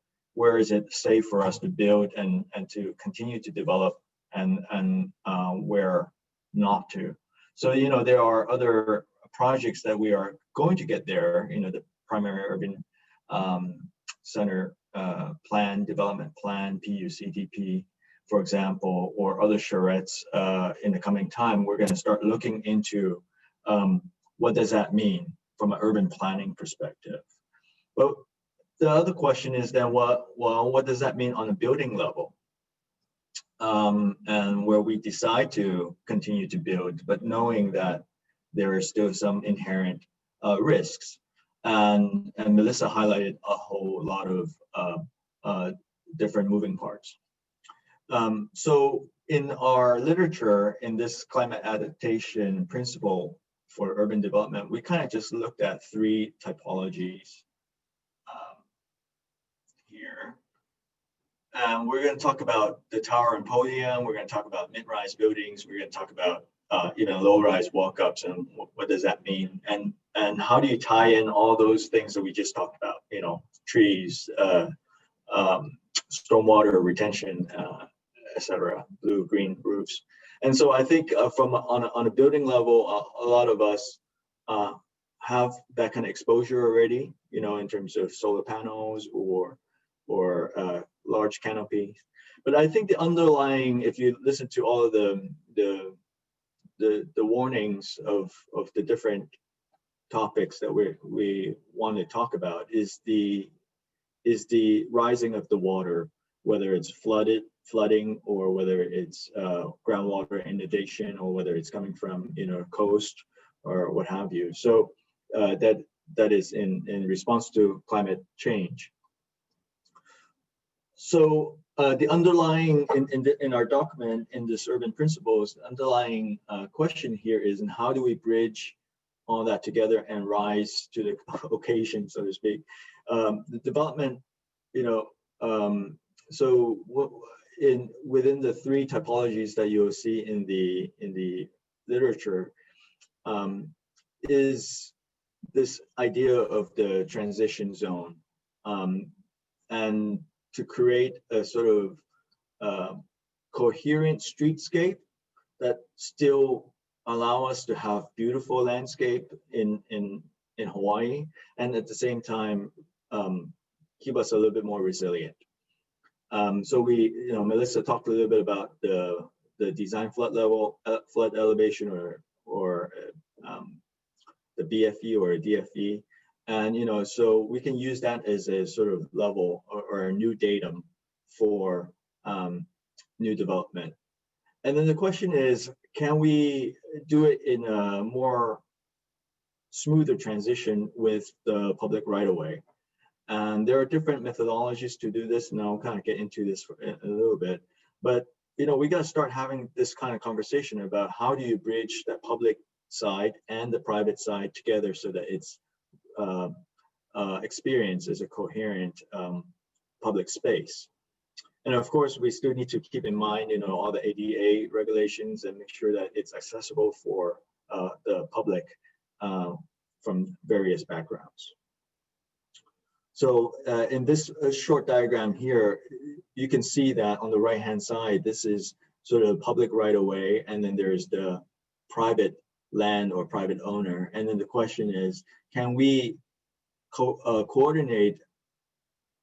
is it safe for us to build and to continue to develop, and where not to. So, there are other projects that we are going to get there, the primary urban center plan, development plan, PUCDP, for example, or other charrettes in the coming time. We're going to start looking into what does that mean from an urban planning perspective. But the other question is then, what does that mean on a building level? And where we decide to continue to build, but knowing that there are still some inherent risks. And Melissa highlighted a whole lot of different moving parts. So in our literature, in this climate adaptation principle for urban development, we kind of just looked at 3 typologies here. And we're going to talk about the tower and podium. We're going to talk about mid-rise buildings. We're going to talk about low-rise walk-ups, and what does that mean? And how do you tie in all those things that we just talked about? Trees, stormwater retention, etc., blue-green roofs. And so I think on a building level, a lot of us have that kind of exposure already, in terms of solar panels or large canopies. But I think the underlying, if you listen to all of the warnings of the different topics that we want to talk about, is the rising of the water, whether it's flooding, or whether it's groundwater inundation, or whether it's coming from coast or what have you. So that is in response to climate change. So the underlying in our document, in this urban principles, the underlying question here is, and how do we bridge all that together and rise to the occasion, so to speak? The development, so within the 3 typologies that you'll see in the literature, is this idea of the transition zone, and to create a sort of coherent streetscape that still allow us to have beautiful landscape in Hawaii, and at the same time keep us a little bit more resilient. So Melissa talked a little bit about the design flood elevation, or the BFE or a DFE. And so we can use that as a sort of level or a new datum for new development. And then the question is, can we do it in a more smoother transition with the public right-of-way? And there are different methodologies to do this, and I'll kind of get into this a little bit. But we got to start having this kind of conversation about how do you bridge that public side and the private side together so that it's experienced as a coherent public space. And of course, we still need to keep in mind, all the ADA regulations and make sure that it's accessible for the public from various backgrounds. So in this short diagram here, you can see that on the right-hand side, this is sort of public right-of-way, and then there's the private land or private owner. And then the question is, can we coordinate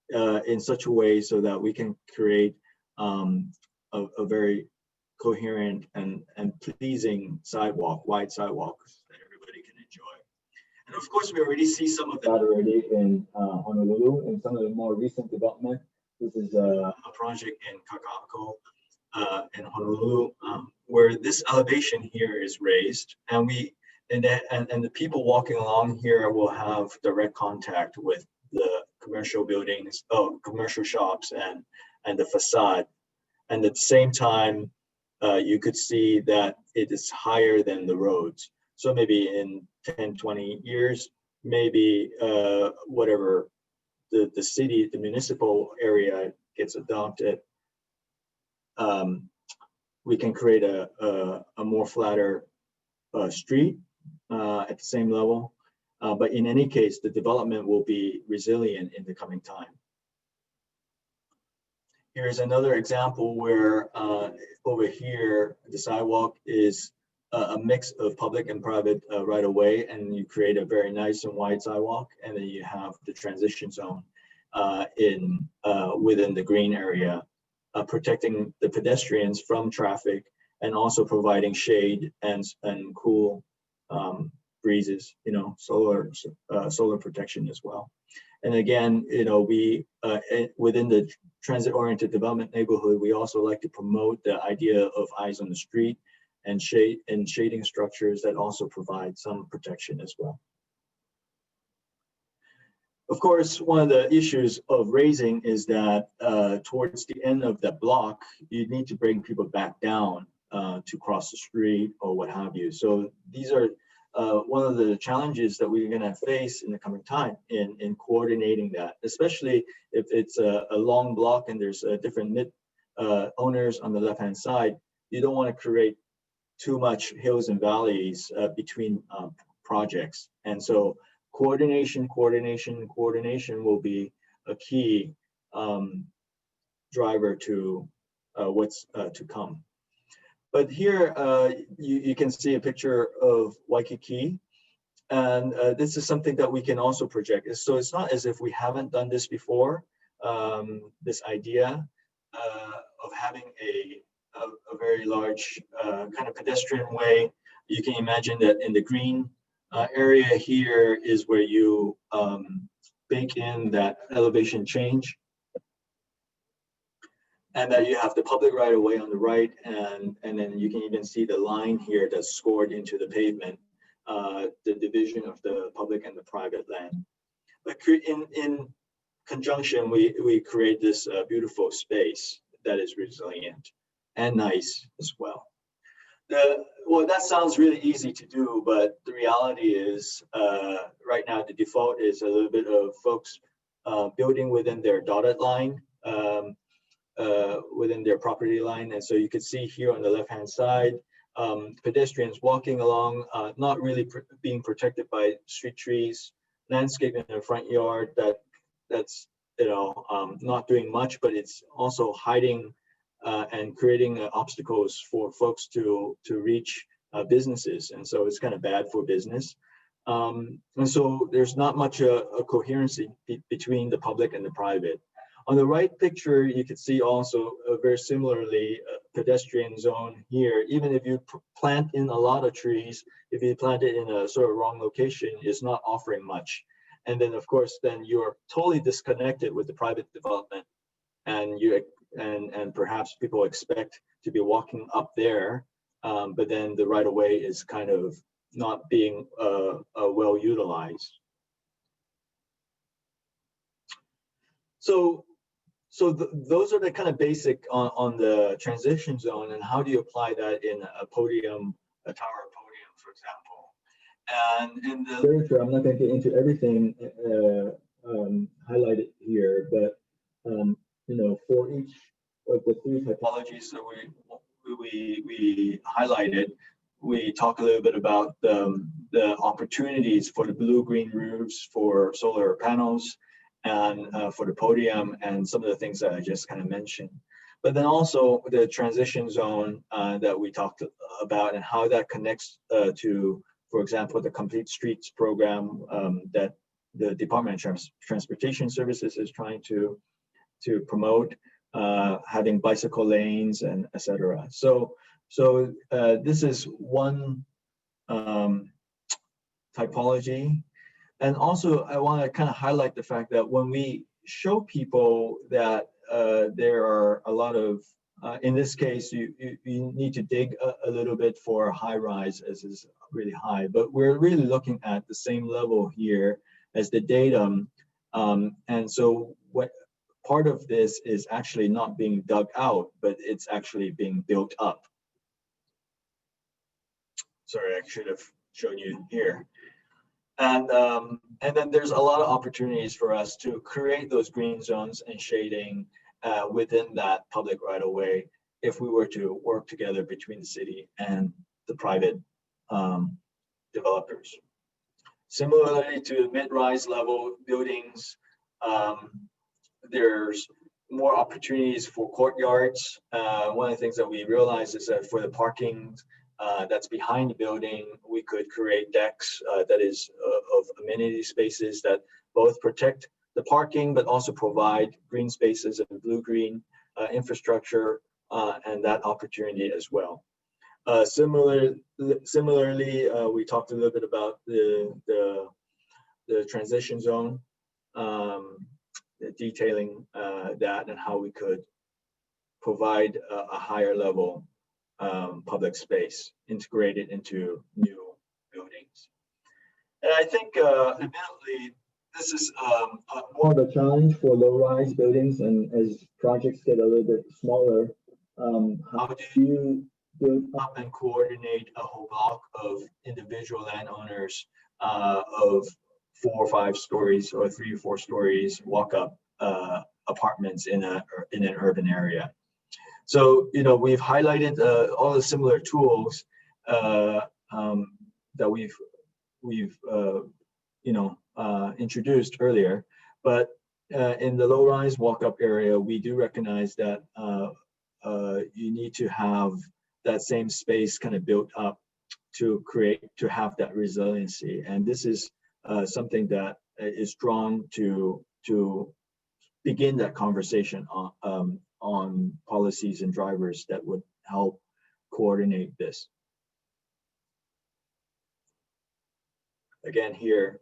in such a way so that we can create a very coherent and pleasing sidewalk, wide sidewalk that everybody can enjoy. And of course, we already see some of that already in Honolulu in some of the more recent development. This is a project in Kaka'ako in Honolulu, where this elevation here is raised, and the people walking along here will have direct contact with the commercial buildings, commercial shops, and the facade. And at the same time, you could see that it is higher than the roads. So maybe in 10, 20 years, maybe whatever the city, the municipal area gets adopted, we can create a more flatter street at the same level. But in any case, the development will be resilient in the coming time. Here's another example where over here, the sidewalk is a mix of public and private right-of-way, and you create a very nice and wide sidewalk, and then you have the transition zone within the green area, protecting the pedestrians from traffic and also providing shade and cool breezes, solar protection as well. And again, we within the transit-oriented development neighborhood, we also like to promote the idea of eyes on the street and shading structures that also provide some protection as well. Of course, one of the issues of raising is that towards the end of the block, you need to bring people back down to cross the street or what have you. So these are one of the challenges that we're going to face in the coming time in coordinating that, especially if it's a long block and there's different owners on the left-hand side. You don't want to create too much hills and valleys between projects. And so coordination will be a key driver to what's to come. But here you can see a picture of Waikiki, and this is something that we can also project. So it's not as if we haven't done this before. This idea of having a very large kind of pedestrian way. You can imagine that in the green area here is where you bake in that elevation change, and that you have the public right of way on the right, and then you can even see the line here that's scored into the pavement, the division of the public and the private land. But in conjunction, we create this beautiful space that is resilient and nice as well. Well, that sounds really easy to do, but the reality is right now the default is a little bit of folks building within their dotted line, within their property line. And so you can see here on the left-hand side, pedestrians walking along, not really being protected by street trees, landscaping in the front yard that's not doing much, but it's also hiding and creating obstacles for folks to reach businesses. And so it's kind of bad for business. And so there's not much a coherency between the public and the private. On the right picture, you can see also very similarly a pedestrian zone here. Even if you plant in a lot of trees, if you plant it in a sort of wrong location, it's not offering much. And then of course, then you're totally disconnected with the private development, and perhaps people expect to be walking up there but then the right of way is kind of not being well utilized. So those are the kind of basic on the transition zone, and how do you apply that in a podium, a tower podium, for example. And in the literature, I'm not going to get into everything highlighted here, but you know, for each of the three typologies that we highlighted, we talk a little bit about the opportunities for the blue-green roofs for solar panels, and for the podium, and some of the things that I just kind of mentioned. But then also the transition zone that we talked about, and how that connects to, for example, the Complete Streets program that the Department of Transportation Services is trying to promote, having bicycle lanes and etc. So this is one typology. And also, I want to kind of highlight the fact that when we show people that there are a lot of, in this case, you need to dig a little bit for high rise, as is really high, but we're really looking at the same level here as the datum. And so what part of this is actually not being dug out, but it's actually being built up. Sorry, I should have shown you here. And then there's a lot of opportunities for us to create those green zones and shading within that public right of way, if we were to work together between the city and the private developers. Similarly to mid-rise level buildings, there's more opportunities for courtyards. One of the things that we realized is that for the parking that's behind the building, we could create decks that is of amenity spaces that both protect the parking, but also provide green spaces and blue-green infrastructure, and that opportunity as well. Similarly, we talked a little bit about the transition zone, detailing that and how we could provide a higher level public space integrated into new buildings. And I think admittedly, this is more of a challenge for low-rise buildings, and as projects get a little bit smaller, how do you build up and coordinate a whole block of individual landowners of 4 or 5 stories or 3 or 4 stories walk-up apartments in an urban area? So, you know, we've highlighted all the similar tools that we've introduced earlier, but in the low-rise walk-up area, we do recognize that you need to have that same space kind of built up to have that resiliency, and this is something that is drawn to begin that conversation on policies and drivers that would help coordinate this. Again, here,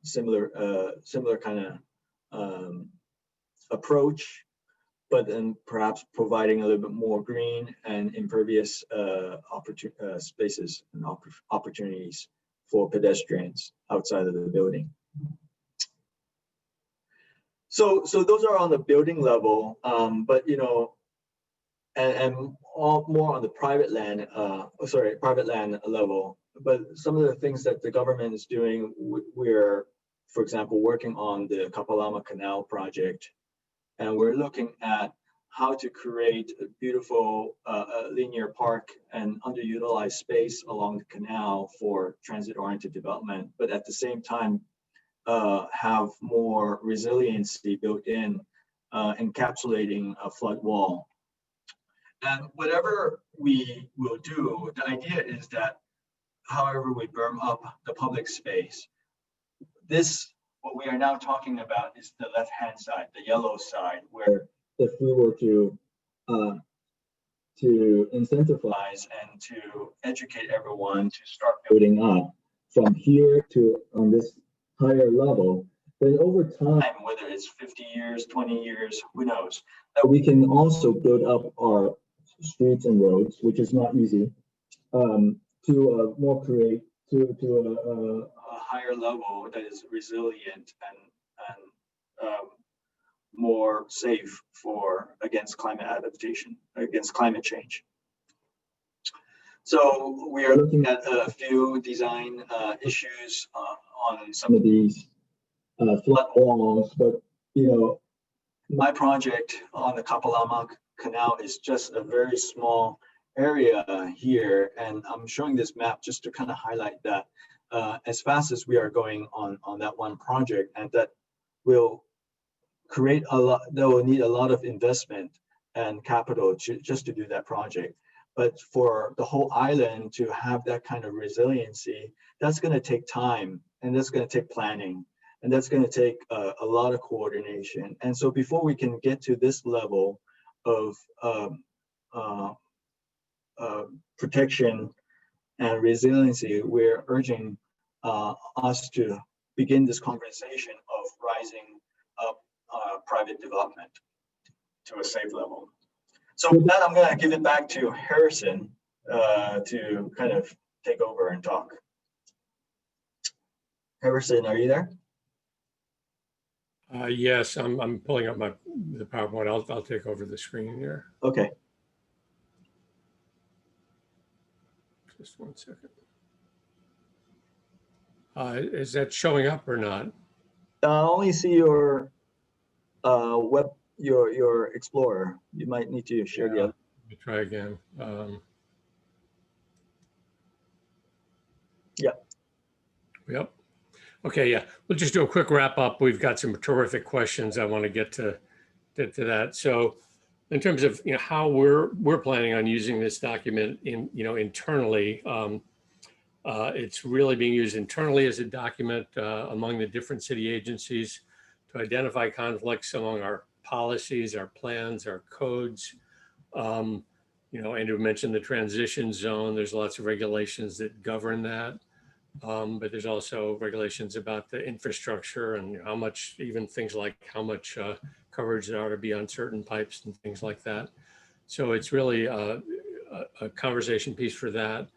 similar kind of approach, but then perhaps providing a little bit more green and impervious spaces and opportunities for pedestrians outside of the building. So those are on the building level, but you know, and all more on the private land level. But some of the things that the government is doing, we're, for example, working on the Kapalama Canal project, and we're looking at how to create a beautiful linear park and underutilized space along the canal for transit-oriented development, but at the same time have more resiliency built in, encapsulating a flood wall. And whatever we will do, the idea is that however we berm up the public space, what we are now talking about is the left-hand side, the yellow side, where if we were to incentivize and to educate everyone to start building up from here to on this higher level, then over time, whether it's 50 years, 20 years, who knows, that we can also build up our streets and roads, which is not easy, to more create to a higher level that is resilient and more safe for against climate adaptation, against climate change. So we are looking at a few design issues on some of these flood walls, but my project on the Kapalama Canal is just a very small area here, and I'm showing this map just to kind of highlight that as fast as we are going on that one project, and that will create a lot, that will need a lot of investment and capital just to do that project. But for the whole island to have that kind of resiliency, that's going to take time, and that's going to take planning, and that's going to take a lot of coordination. And so before we can get to this level of protection and resiliency, we're urging us to begin this conversation of rising up private development to a safe level. So with that, I'm going to give it back to Harrison to kind of take over and talk. Harrison, are you there? Yes, I'm pulling up the PowerPoint. I'll take over the screen here. Okay. Just 1 second. Is that showing up or not? I only see your your Explorer. You might need to share the other. Let me try again. Yep. Okay, yeah. We'll just do a quick wrap up. We've got some terrific questions. I want to get to that. So in terms of how we're planning on using this document internally, it's really being used internally as a document among the different city agencies to identify conflicts among our policies, our plans, our codes. Andrew mentioned the transition zone. There's lots of regulations that govern that. But there's also regulations about the infrastructure and how much, even things like how much coverage there ought to be on certain pipes and things like that. So it's really a conversation piece for that.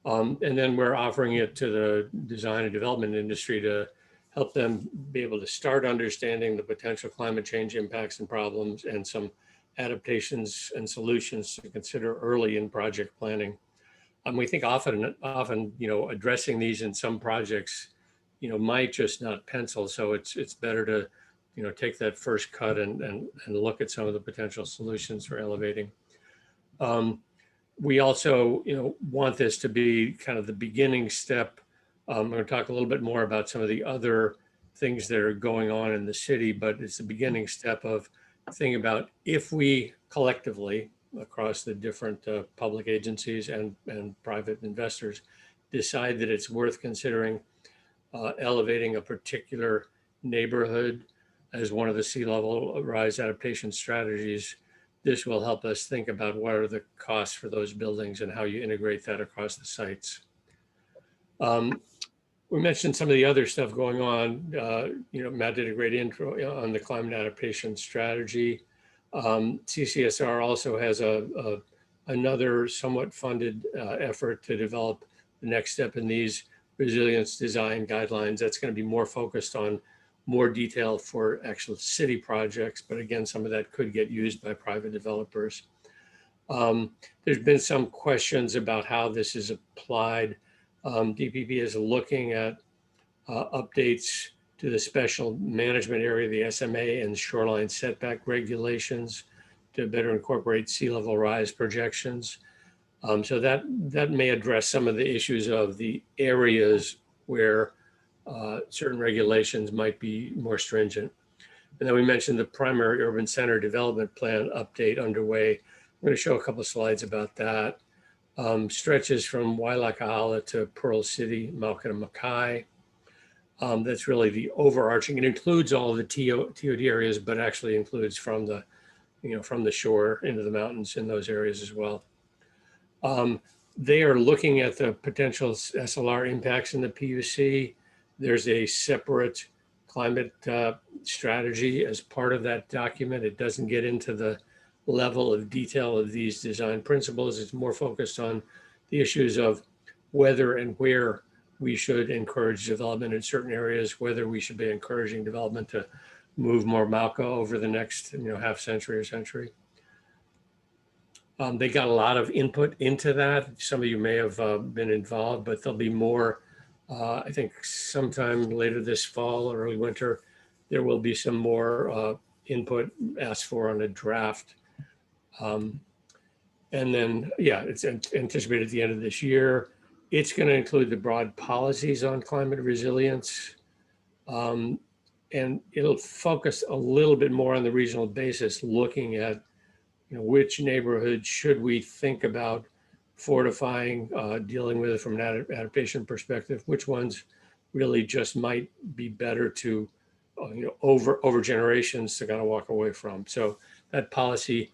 And then we're offering it to the design and development industry to help them be able to start understanding the potential climate change impacts and problems and some adaptations and solutions to consider early in project planning. We think often, addressing these in some projects, might just not pencil. So it's better to, take that first cut and look at some of the potential solutions for elevating. We also, want this to be kind of the beginning step. I'm going to talk a little bit more about some of the other things that are going on in the city, but it's the beginning step of thinking about if we collectively, across the different public agencies and private investors, decide that it's worth considering elevating a particular neighborhood as one of the sea level rise adaptation strategies. This will help us think about what are the costs for those buildings and how you integrate that across the sites. We mentioned some of the other stuff going on. Matt did a great intro on the climate adaptation strategy. CCSR also has another somewhat funded effort to develop the next step in these resilience design guidelines. That's going to be more focused on more detail for actual city projects, but again, some of that could get used by private developers. There's been some questions about how this is applied. DPP is looking at updates to the special management area, the SMA, and shoreline setback regulations to better incorporate sea level rise projections. So that may address some of the issues of the areas where certain regulations might be more stringent. And then we mentioned the primary urban center development plan update underway. I'm going to show a couple of slides about that. Stretches from Wailakahala to Pearl City, Maukana Makai. That's really the overarching. It includes all of the TOD areas, but actually includes from the, from the shore into the mountains in those areas as well. They are looking at the potential SLR impacts in the PUC. There's a separate climate strategy as part of that document. It doesn't get into the level of detail of these design principles. It's more focused on the issues of whether and where we should encourage development in certain areas, whether we should be encouraging development to move more Malca over the next half century or century. They got a lot of input into that. Some of you may have been involved, but there'll be more, I think sometime later this fall or early winter, there will be some more input asked for on a draft. And then, yeah, it's anticipated at the end of this year. It's going to include the broad policies on climate resilience. And it'll focus a little bit more on the regional basis, looking at which neighborhoods should we think about fortifying, dealing with it from an adaptation perspective, which ones really just might be better to, over generations to kind of walk away from. So that policy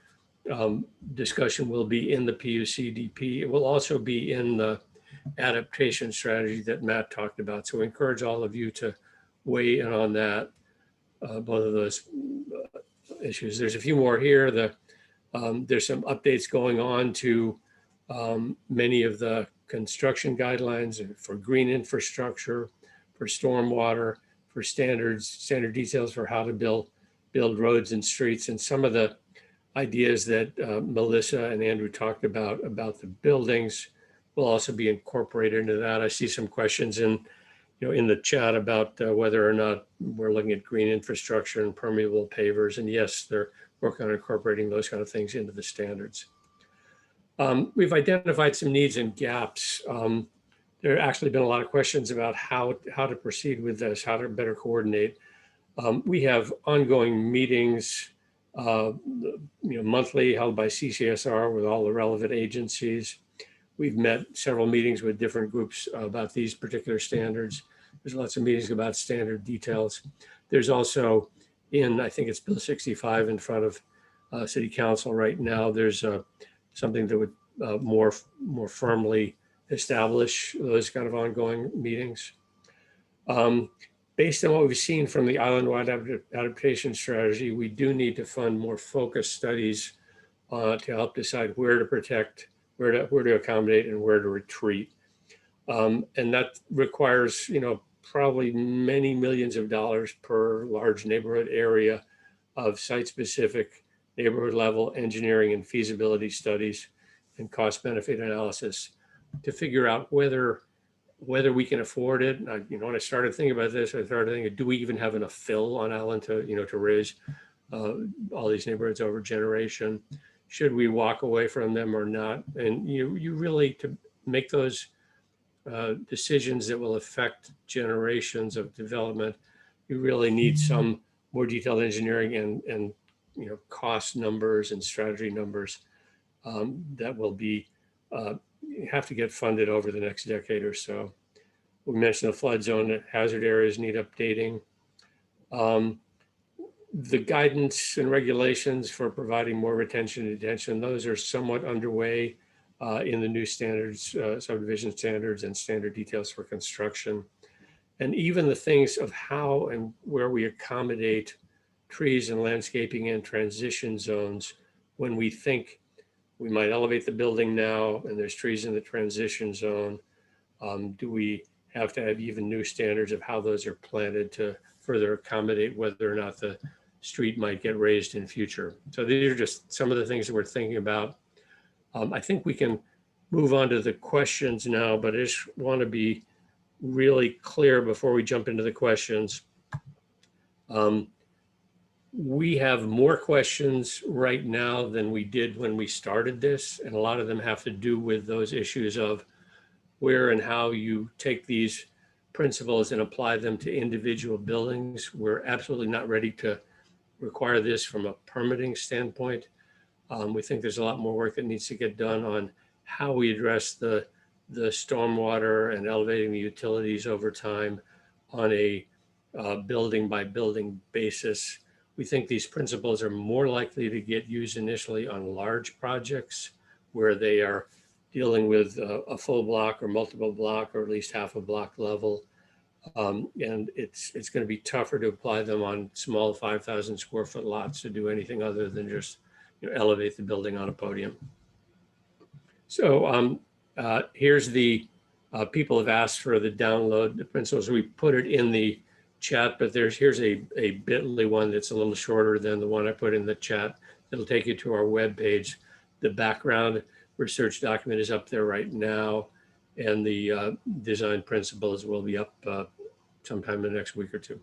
discussion will be in the PUCDP. It will also be in the adaptation strategy that Matt talked about. So I encourage all of you to weigh in on that, both of those issues. There's a few more here. There's some updates going on to many of the construction guidelines for green infrastructure, for stormwater, for standard details for how to build roads and streets, and some of the ideas that Melissa and Andrew talked about the buildings will also be incorporated into that. I see some questions in the chat about whether or not we're looking at green infrastructure and permeable pavers, and yes, they're working on incorporating those kind of things into the standards. We've identified some needs and gaps. There have actually been a lot of questions about how to proceed with this, how to better coordinate. We have ongoing meetings, monthly, held by CCSR with all the relevant agencies. We've met several meetings with different groups about these particular standards. There's lots of meetings about standard details. There's also I think it's Bill 65 in front of City Council right now. There's something that would more firmly establish those kind of ongoing meetings. Based on what we've seen from the island-wide adaptation strategy, we do need to fund more focused studies to help decide where to protect, where to accommodate, and where to retreat. And that requires, probably many millions of dollars per large neighborhood area of site-specific neighborhood level engineering and feasibility studies and cost benefit analysis to figure out whether we can afford it. When I started thinking about this, I started thinking, do we even have enough fill on island to raise all these neighborhoods over generation? Should we walk away from them or not? And you really, to make those decisions that will affect generations of development, you really need some more detailed engineering and cost numbers and strategy numbers that will be have to get funded over the next decade or so. We mentioned the flood zone hazard areas need updating. The guidance and regulations for providing more retention and detention, those are somewhat underway in the new standards, subdivision standards and standard details for construction. And even the things of how and where we accommodate trees and landscaping and transition zones when we think we might elevate the building now and there's trees in the transition zone. Do we have to have even new standards of how those are planted to further accommodate whether or not the street might get raised in future? So these are just some of the things that we're thinking about. I think we can move on to the questions now, but I just want to be really clear before we jump into the questions. We have more questions right now than we did when we started this, and a lot of them have to do with those issues of where and how you take these principles and apply them to individual buildings. We're absolutely not ready to require this from a permitting standpoint. We think there's a lot more work that needs to get done on how we address the stormwater and elevating the utilities over time on a building by building basis. We think these principles are more likely to get used initially on large projects where they are dealing with a full block or multiple block or at least half a block level. And it's going to be tougher to apply them on small 5,000 square foot lots to do anything other than just elevate the building on a podium. So Here's the, people have asked for the download the principles. We put it in the chat, but here's a bit.ly one that's a little shorter than the one I put in the chat. It'll take you to our web page. The background research document is up there right now, and the design principles will be up sometime in the next week or two.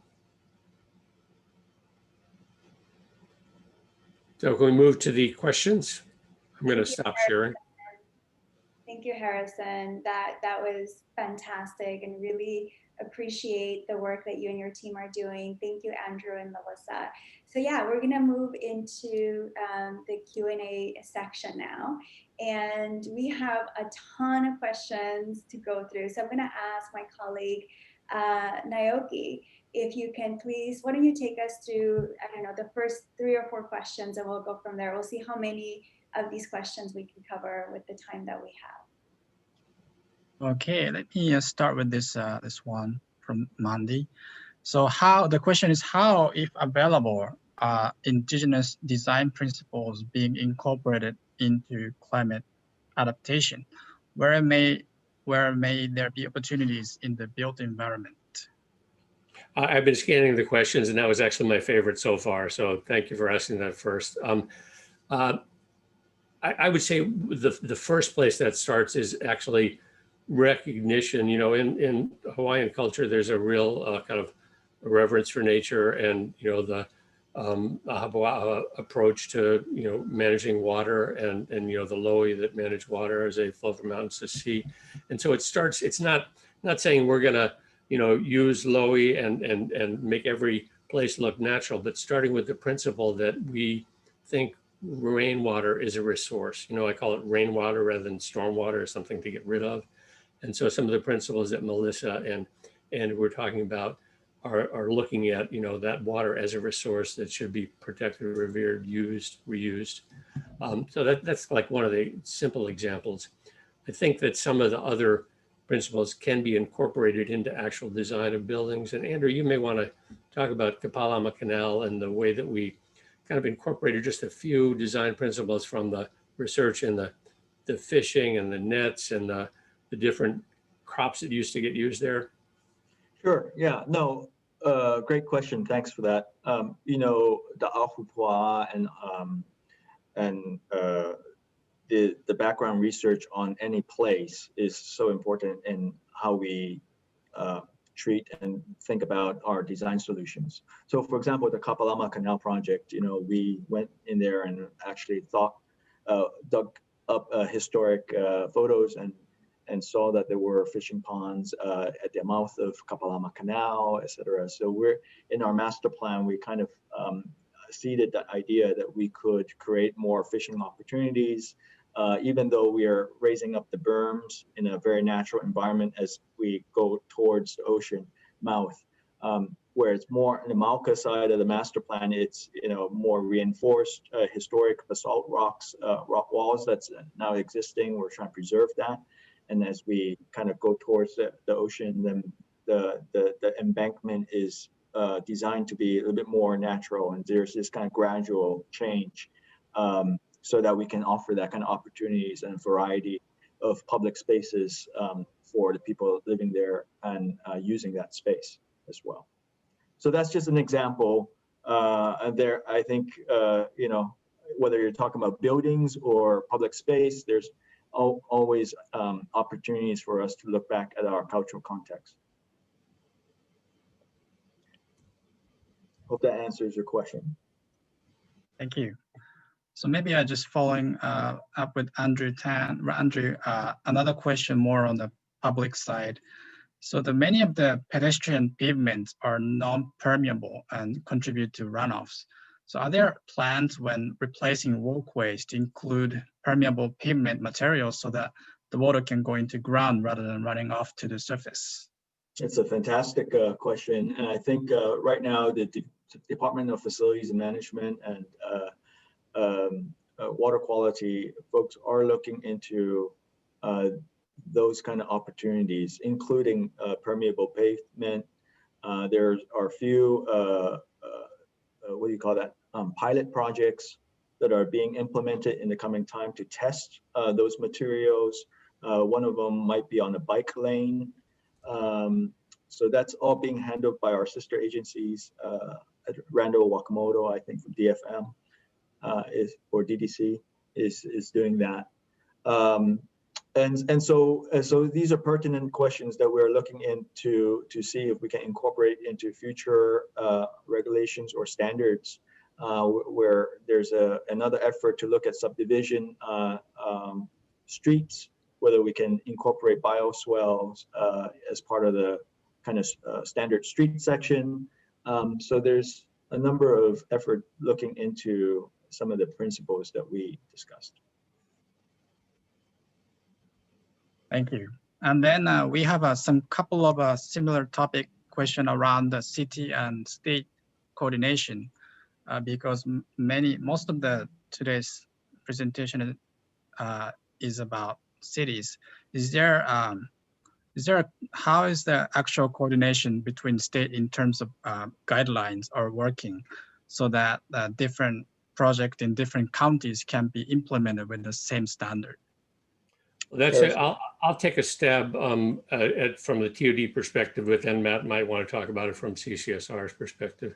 So can we move to the questions? I'm going to stop sharing. Thank you, Harrison. That was fantastic, and really appreciate the work that you and your team are doing. Thank you, Andrew and Melissa. So yeah, we're gonna move into the Q&A section now. And we have a ton of questions to go through. So I'm gonna ask my colleague, Naoki, if you can please, why don't you take us through, I don't know, the first 3 or 4 questions, and we'll go from there. We'll see how many of these questions we can cover with the time that we have. Okay, let me start with this one from Mandy. So the question is how, if available, are indigenous design principles being incorporated into climate adaptation? Where may there be opportunities in the built environment? I've been scanning the questions, and that was actually my favorite so far. So thank you for asking that first. I would say the first place that starts is actually recognition. You know, in Hawaiian culture, there's a real kind of reverence for nature, and the Ahabua'a approach to managing water, and the lo'i that manage water as they flow from mountains to sea. And so it starts. It's not saying we're gonna use lo'i and make every place look natural, but starting with the principle that we think rainwater is a resource. I call it rainwater rather than stormwater, or something to get rid of. And so some of the principles that Melissa and we're talking about are looking at, that water as a resource that should be protected, revered, used, reused. So that's like one of the simple examples. I think that some of the other principles can be incorporated into actual design of buildings. And Andrew, you may want to talk about Kapalama Canal and the way that we kind of incorporated just a few design principles from the research and the fishing and the nets and the different crops that used to get used there. Sure. Yeah. No. Great question. Thanks for that. The Ahupua'a and the background research on any place is so important in how we treat and think about our design solutions. So, for example, the Kapalama Canal project, we went in there and actually dug up historic photos and saw that there were fishing ponds at the mouth of Kapalama Canal, et cetera. So we're in our master plan, we kind of seeded the idea that we could create more fishing opportunities, even though we are raising up the berms in a very natural environment as we go towards the ocean mouth. Where it's more on the Mauka side of the master plan, it's more reinforced historic basalt rock walls that's now existing. We're trying to preserve that. And as we kind of go towards the ocean, then the embankment is designed to be a little bit more natural, and there's this kind of gradual change so that we can offer that kind of opportunities and variety of public spaces for the people living there and using that space as well. So that's just an example. And there, I think, whether you're talking about buildings or public space, there's always opportunities for us to look back at our cultural context. Hope that answers your question. Thank you. So maybe I just following up with Andrew Tan. Andrew, another question more on the public side. So many of the pedestrian pavements are non-permeable and contribute to runoffs. So are there plans when replacing walkways to include permeable pavement materials so that the water can go into ground rather than running off to the surface? It's a fantastic question. And I think right now the Department of Facilities and Management and water quality folks are looking into those kind of opportunities, including permeable pavement. There are a few, what do you call that, pilot projects that are being implemented in the coming time to test those materials. One of them might be on a bike lane. So that's all being handled by our sister agencies. Randall Wakamoto, I think from DFM or DDC is doing that. And so these are pertinent questions that we're looking into to see if we can incorporate into future regulations or standards where there's another effort to look at subdivision streets, whether we can incorporate bioswales as part of the kind of standard street section. So there's a number of effort looking into some of the principles that we discussed. Thank you. And then we have some couple of similar topic question around the city and state coordination, because most of the today's presentation is about cities. How is the actual coordination between state in terms of guidelines are working so that different projects in different counties can be implemented with the same standard? That's it. I'll take a stab from the TOD perspective, but then Matt might want to talk about it from CCSR's perspective.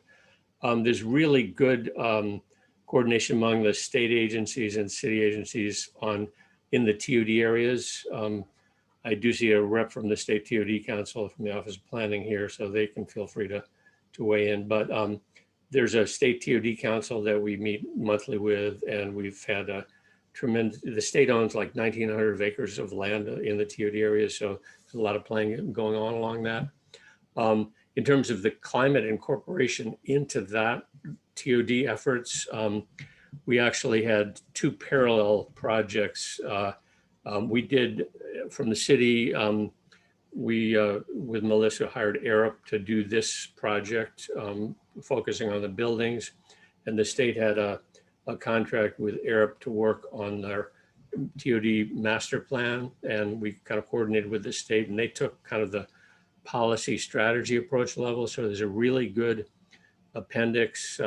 There's really good coordination among the state agencies and city agencies in the TOD areas. I do see a rep from the State TOD Council from the Office of Planning here, so they can feel free to weigh in. But there's a State TOD Council that we meet monthly with, and we've had a tremendous, the state owns like 1,900 acres of land in the TOD area, so there's a lot of planning going on along that. In terms of the climate incorporation into that TOD efforts, we actually had two parallel projects. We did from the city, we with Melissa hired Arup to do this project, focusing on the buildings, and the state had a contract with Arup to work on their TOD master plan, and we kind of coordinated with the state, and they took kind of the policy strategy approach level. So there's a really good appendix.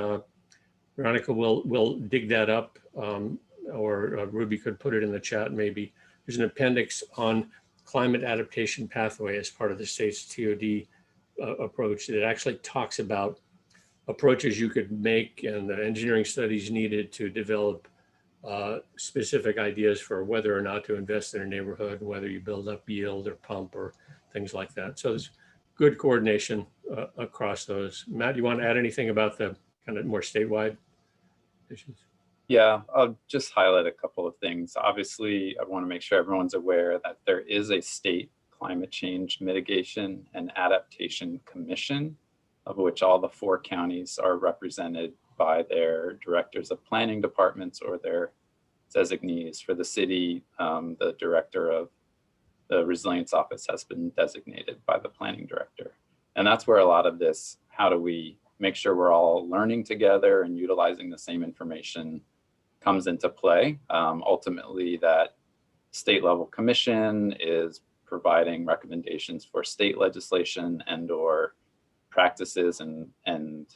Veronica will dig that up, or Ruby could put it in the chat maybe. There's an appendix on climate adaptation pathway as part of the state's TOD approach that actually talks about approaches you could make and the engineering studies needed to develop specific ideas for whether or not to invest in a neighborhood, whether you build up yield or pump or things like that. So there's good coordination across those. Matt, you want to add anything about the kind of more statewide issues? Yeah, I'll just highlight a couple of things. Obviously, I want to make sure everyone's aware that there is a state climate change mitigation and adaptation commission, of which all the 4 counties are represented by their directors of planning departments or their designees. For the city, the director of the resilience office has been designated by the planning director. And that's where a lot of this, how do we make sure we're all learning together and utilizing the same information, comes into play. Ultimately, that state level commission is providing recommendations for state legislation and or practices and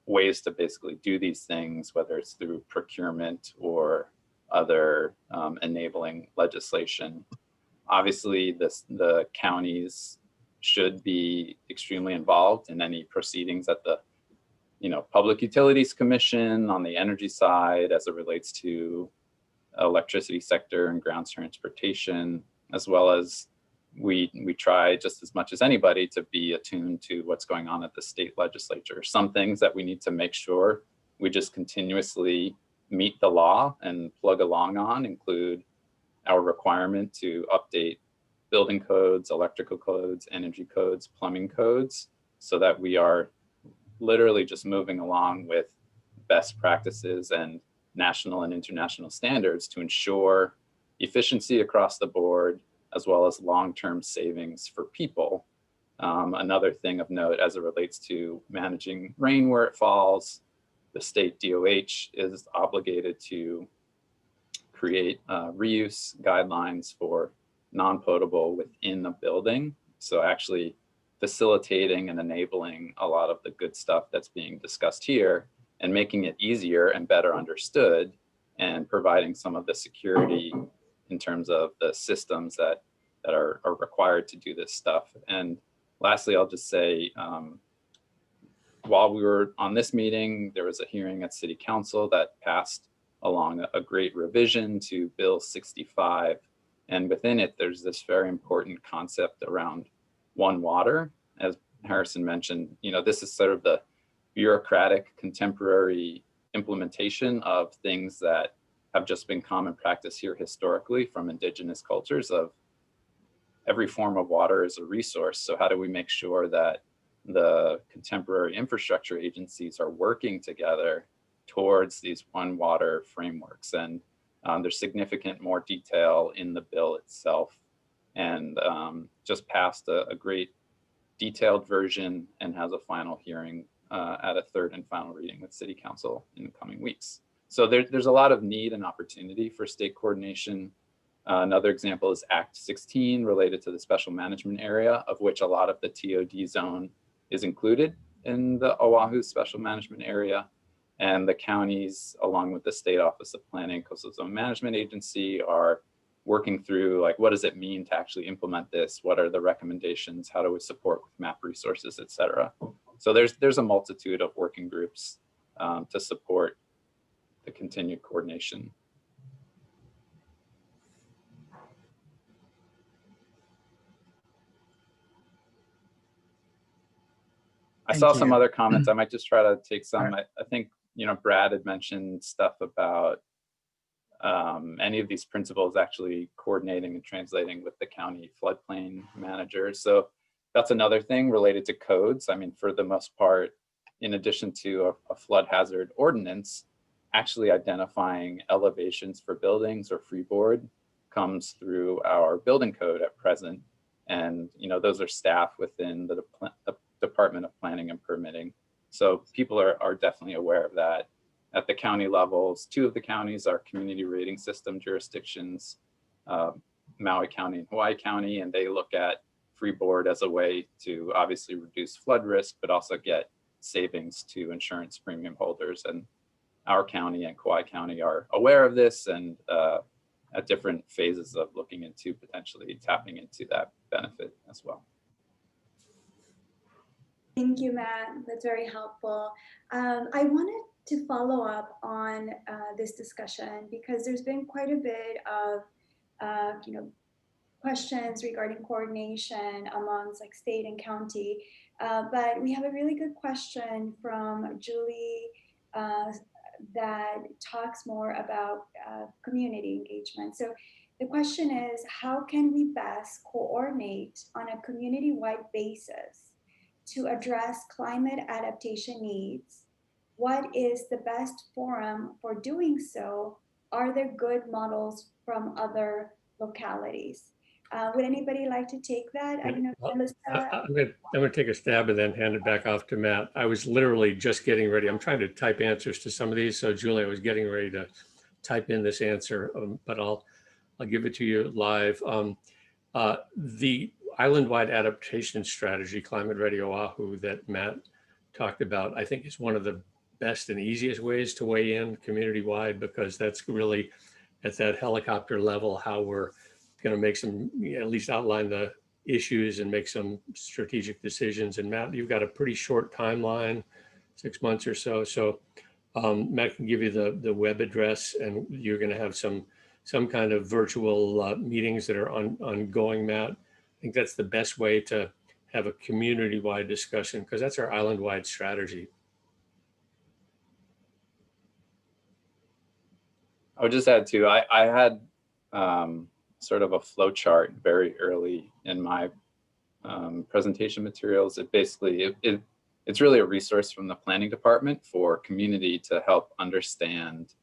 ways to basically do these things, whether it's through procurement or other enabling legislation. Obviously, the counties should be extremely involved in any proceedings at the Public Utilities Commission on the energy side as it relates to electricity sector and ground transportation, as well as we try just as much as anybody to be attuned to what's going on at the state legislature. Some things that we need to make sure we just continuously meet the law and plug along on include our requirement to update building codes, electrical codes, energy codes, plumbing codes, so that we are literally just moving along with best practices and national and international standards to ensure efficiency across the board, as well as long-term savings for people. Another thing of note as it relates to managing rain where it falls, the state DOH is obligated to create reuse guidelines for non-potable within the building. So actually facilitating and enabling a lot of the good stuff that's being discussed here and making it easier and better understood and providing some of the security in terms of the systems that are required to do this stuff. And lastly, I'll just say, while we were on this meeting, there was a hearing at City Council that passed along a great revision to Bill 65. And within it, there's this very important concept around one water. As Harrison mentioned, this is sort of the bureaucratic contemporary implementation of things that have just been common practice here historically from indigenous cultures of every form of water is a resource. So how do we make sure that the contemporary infrastructure agencies are working together towards these one water frameworks? And there's significant more detail in the bill itself, and just passed a great detailed version and has a final hearing at a third and final reading with City Council in the coming weeks. So there's a lot of need and opportunity for state coordination. Another example is Act 16 related to the special management area, of which a lot of the TOD zone is included in the Oahu special management area. And the counties, along with the State Office of Planning, Coastal Zone Management Agency, are working through, like, what does it mean to actually implement this? What are the recommendations? How do we support with map resources, et cetera? So there's a multitude of working groups to support the continued coordination. I saw some other comments. I might just try to take some. I think, Brad had mentioned stuff about any of these principles actually coordinating and translating with the county floodplain managers. So that's another thing related to codes. I mean, for the most part, in addition to a flood hazard ordinance, actually identifying elevations for buildings or freeboard comes through our building code at present. And, those are staff within the Department of Planning and Permitting. So people are definitely aware of that. At the county levels, 2 of the counties are community rating system jurisdictions, Maui County and Hawaii County, and they look at freeboard as a way to obviously reduce flood risk, but also get savings to insurance premium holders. And our county and Kauai County are aware of this and at different phases of looking into potentially tapping into that benefit as well. Thank you, Matt. That's very helpful. I wanted to follow up on this discussion because there's been quite a bit of questions regarding coordination amongst like state and county, but we have a really good question from Julie that talks more about community engagement. So the question is, how can we best coordinate on a community-wide basis to address climate adaptation needs? What is the best forum for doing so? Are there good models from other localities? Would anybody like to take that? I don't know, Melissa. I'm going to take a stab and then hand it back off to Matt. I was literally just getting ready. I'm trying to type answers to some of these. So Julie, I was getting ready to type in this answer, but I'll give it to you live. The island-wide adaptation strategy, Climate Ready Oahu, that Matt talked about, I think is one of the best and easiest ways to weigh in community-wide, because that's really at that helicopter level how we're going to make some, at least outline the issues and make some strategic decisions. And Matt, you've got a pretty short timeline, 6 months or so. So Matt can give you the web address, and you're going to have some kind of virtual meetings that are ongoing, Matt. I think that's the best way to have a community-wide discussion, because that's our island-wide strategy. I would just add too, I had sort of a flow chart very early in my presentation materials. It basically, it's really a resource from the planning department for community to help understand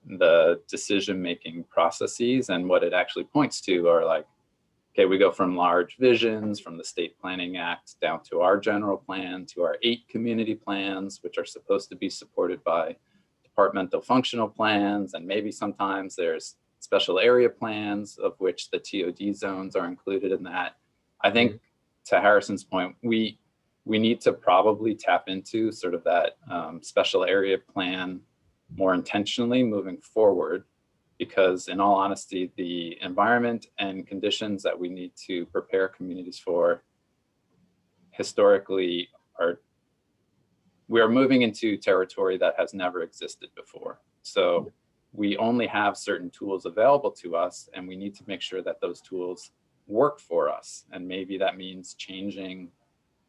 the decision-making processes. And what it actually points to are like, okay, we go from large visions from the State Planning Act down to our general plan, to our 8 community plans, which are supposed to be supported by departmental functional plans. And maybe sometimes there's special area plans, of which the TOD zones are included in that. I think to Harrison's point, we need to probably tap into sort of that special area plan more intentionally moving forward. because in all honesty, the environment and conditions that we need to prepare communities for historically we are moving into territory that has never existed before. So we only have certain tools available to us, and we need to make sure that those tools work for us. And maybe that means changing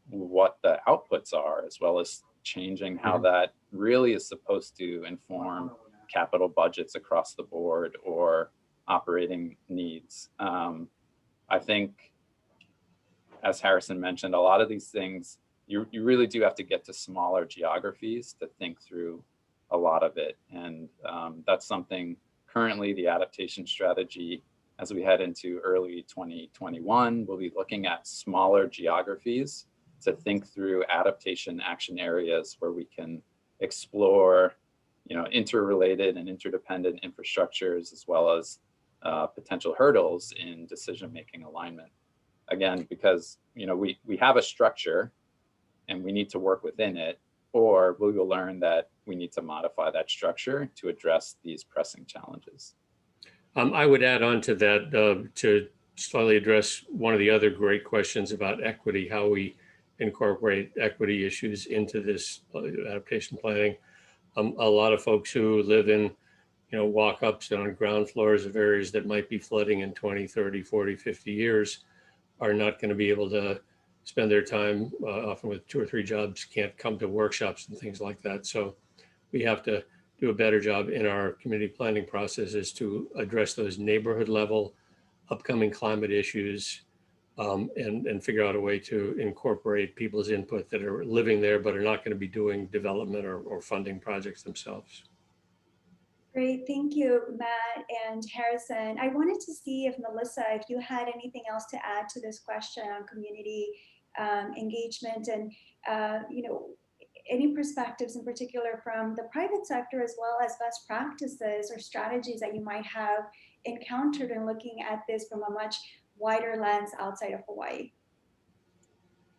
what the outputs are, as well as changing how that really is supposed to inform capital budgets across the board or operating needs. I think, as Harrison mentioned, a lot of these things, you really do have to get to smaller geographies to think through a lot of it. And that's something currently the adaptation strategy, as we head into early 2021, we'll be looking at smaller geographies to think through adaptation action areas where we can explore, interrelated and interdependent infrastructures, as well as potential hurdles in decision-making alignment. Again, because we have a structure and we need to work within it, or we will learn that we need to modify that structure to address these pressing challenges. I would add on to that to slightly address one of the other great questions about equity, how we incorporate equity issues into this adaptation planning. A lot of folks who live in walk-ups and on ground floors of areas that might be flooding in 20, 30, 40, 50 years are not going to be able to spend their time, often with 2 or 3 jobs, can't come to workshops and things like that. So we have to do a better job in our community planning processes to address those neighborhood level upcoming climate issues, and figure out a way to incorporate people's input that are living there but are not going to be doing development or funding projects themselves. Great, thank you, Matt and Harrison. I wanted to see if Melissa, if you had anything else to add to this question on community engagement and any perspectives in particular from the private sector, as well as best practices or strategies that you might have encountered in looking at this from a much wider lens outside of Hawaii.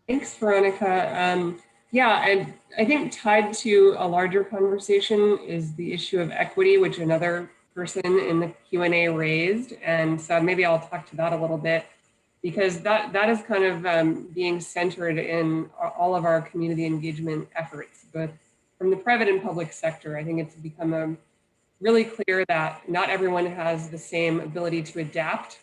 Thanks, Veronica. Yeah, I think tied to a larger conversation is the issue of equity, which another person in the Q&A raised. And so maybe I'll talk to that a little bit, because that is kind of being centered in all of our community engagement efforts, both from the private and public sector. I think it's become really clear that not everyone has the same ability to adapt.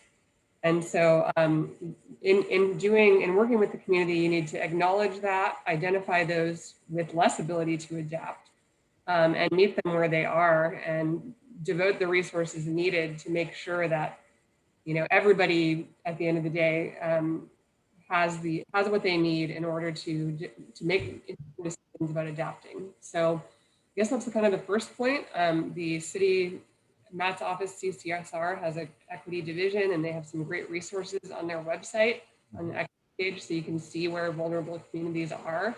And so in working with the community, you need to acknowledge that, identify those with less ability to adapt, and meet them where they are, and devote the resources needed to make sure that everybody at the end of the day has what they need in order to make decisions about adapting. So I guess that's kind of the first point. The city, Matt's office, CCSR, has an equity division, and they have some great resources on their website on the equity page, so you can see where vulnerable communities are.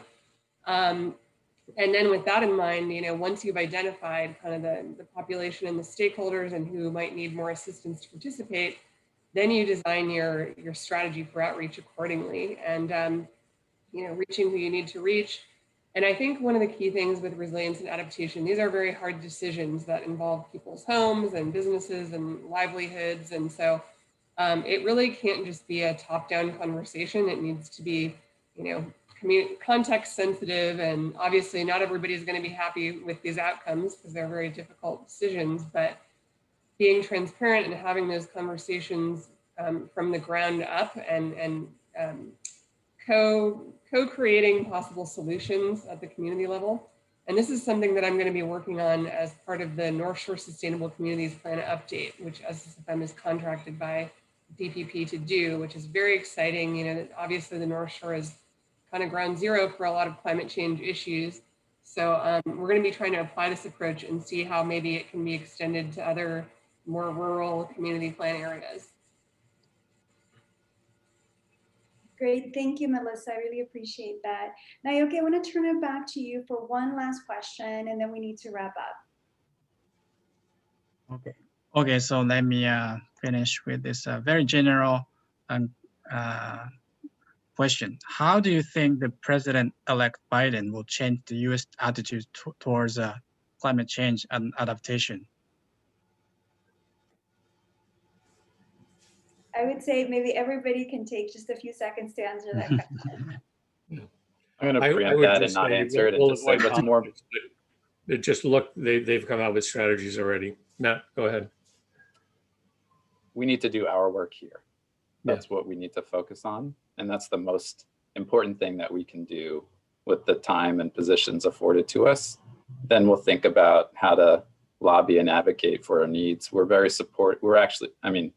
And then with that in mind, once you've identified kind of the population and the stakeholders and who might need more assistance to participate, then you design your strategy for outreach accordingly, and reaching who you need to reach. And I think one of the key things with resilience and adaptation, these are very hard decisions that involve people's homes and businesses and livelihoods. And so it really can't just be a top-down conversation. It needs to be, context sensitive. And obviously not everybody's going to be happy with these outcomes because they're very difficult decisions, but being transparent and having those conversations from the ground up and co-creating possible solutions at the community level. And this is something that I'm going to be working on as part of the North Shore Sustainable Communities Plan Update, which SSFM is contracted by DPP to do, which is very exciting. Obviously the North Shore is kind of ground zero for a lot of climate change issues. So we're going to be trying to apply this approach and see how maybe it can be extended to other more rural community plan areas. Great, thank you, Melissa. I really appreciate that. Naoki, I want to turn it back to you for one last question, and then we need to wrap up. Okay. So let me finish with this very general question. How do you think the President-elect Biden will change the U.S. attitude towards climate change and adaptation? I would say maybe everybody can take just a few seconds to answer that question. I'm going to I preempt would that and just not say answer it and we'll just say avoid what's more. conflicts, but it just look, they've come out with strategies already. Matt, go ahead. We need to do our work here. That's what we need to focus on. And that's the most important thing that we can do with the time and positions afforded to us. Then we'll think about how to lobby and advocate for our needs. We're very we're actually, I mean,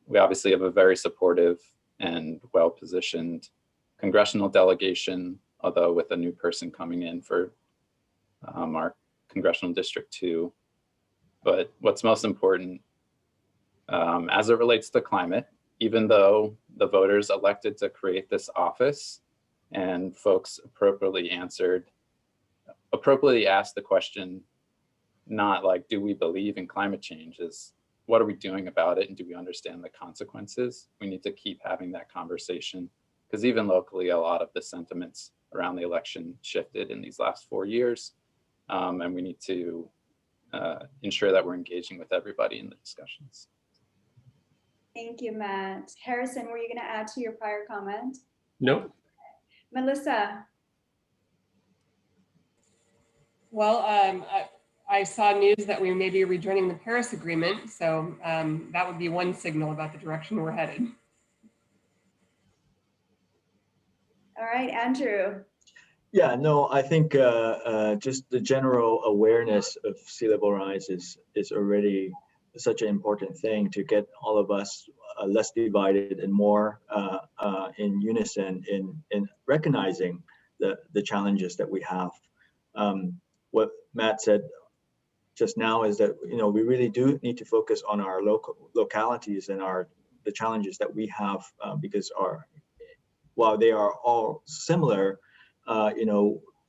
we obviously have a very supportive and well-positioned congressional delegation, although with a new person coming in for our congressional district 2. But what's most important as it relates to climate, even though the voters elected to create this office and folks appropriately asked the question, not like, do we believe in climate change, is what are we doing about it and do we understand the consequences? We need to keep having that conversation because even locally, a lot of the sentiments around the election shifted in these last 4 years. And we need to ensure that we're engaging with everybody in the discussions. Thank you, Matt. Harrison, were you going to add to your prior comment? Nope. Melissa? Well, I saw news that we may be rejoining the Paris Agreement, so that would be one signal about the direction we're headed. All right, Andrew. Yeah, no, I think just the general awareness of sea level rise is already such an important thing to get all of us less divided and more in unison in recognizing the challenges that we have. What Matt said just now is that we really do need to focus on our localities and the challenges that we have because while they are all similar,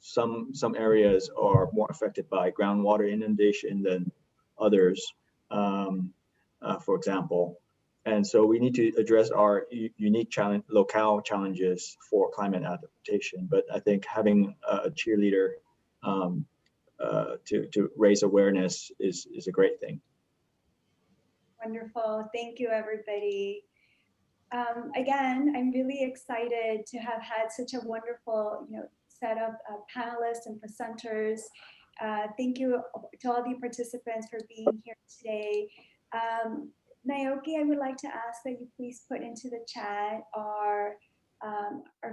some areas are more affected by groundwater inundation than others, for example. And so we need to address our unique locale challenges for climate adaptation. But I think having a cheerleader to raise awareness is a great thing. Wonderful. Thank you, everybody. Again, I'm really excited to have had such a wonderful, set of panelists and presenters. Thank you to all the participants for being here today. Naoki, I would like to ask that you please put into the chat our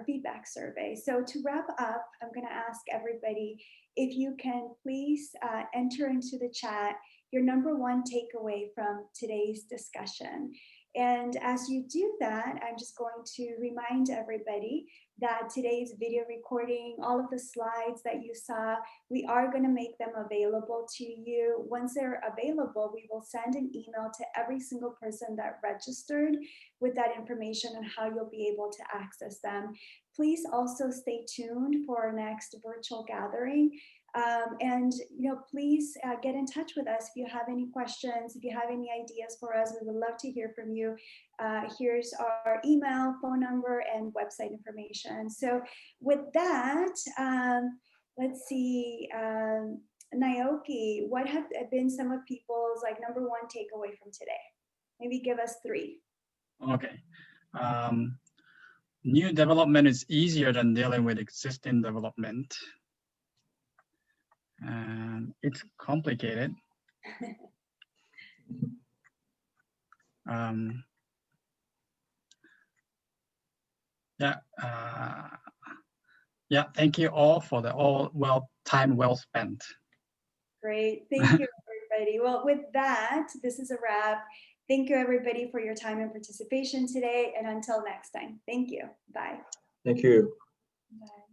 feedback survey. So to wrap up, I'm going to ask everybody if you can please enter into the chat your #1 takeaway from today's discussion. And as you do that, I'm just going to remind everybody that today's video recording, all of the slides that you saw, we are going to make them available to you. Once they're available, we will send an email to every single person that registered with that information on how you'll be able to access them. Please also stay tuned for our next virtual gathering. And please get in touch with us if you have any questions, if you have any ideas for us. We would love to hear from you. Here's our email, phone number, and website information. So with that, let's see, Naoki, what have been some of people's #1 takeaway from today? Maybe give us 3. Okay. New development is easier than dealing with existing development. And it's complicated. Thank you all for the time well spent. Great, thank you, everybody. Well, with that, this is a wrap. Thank you, everybody, for your time and participation today. And until next time, thank you. Bye. Thank you. Bye.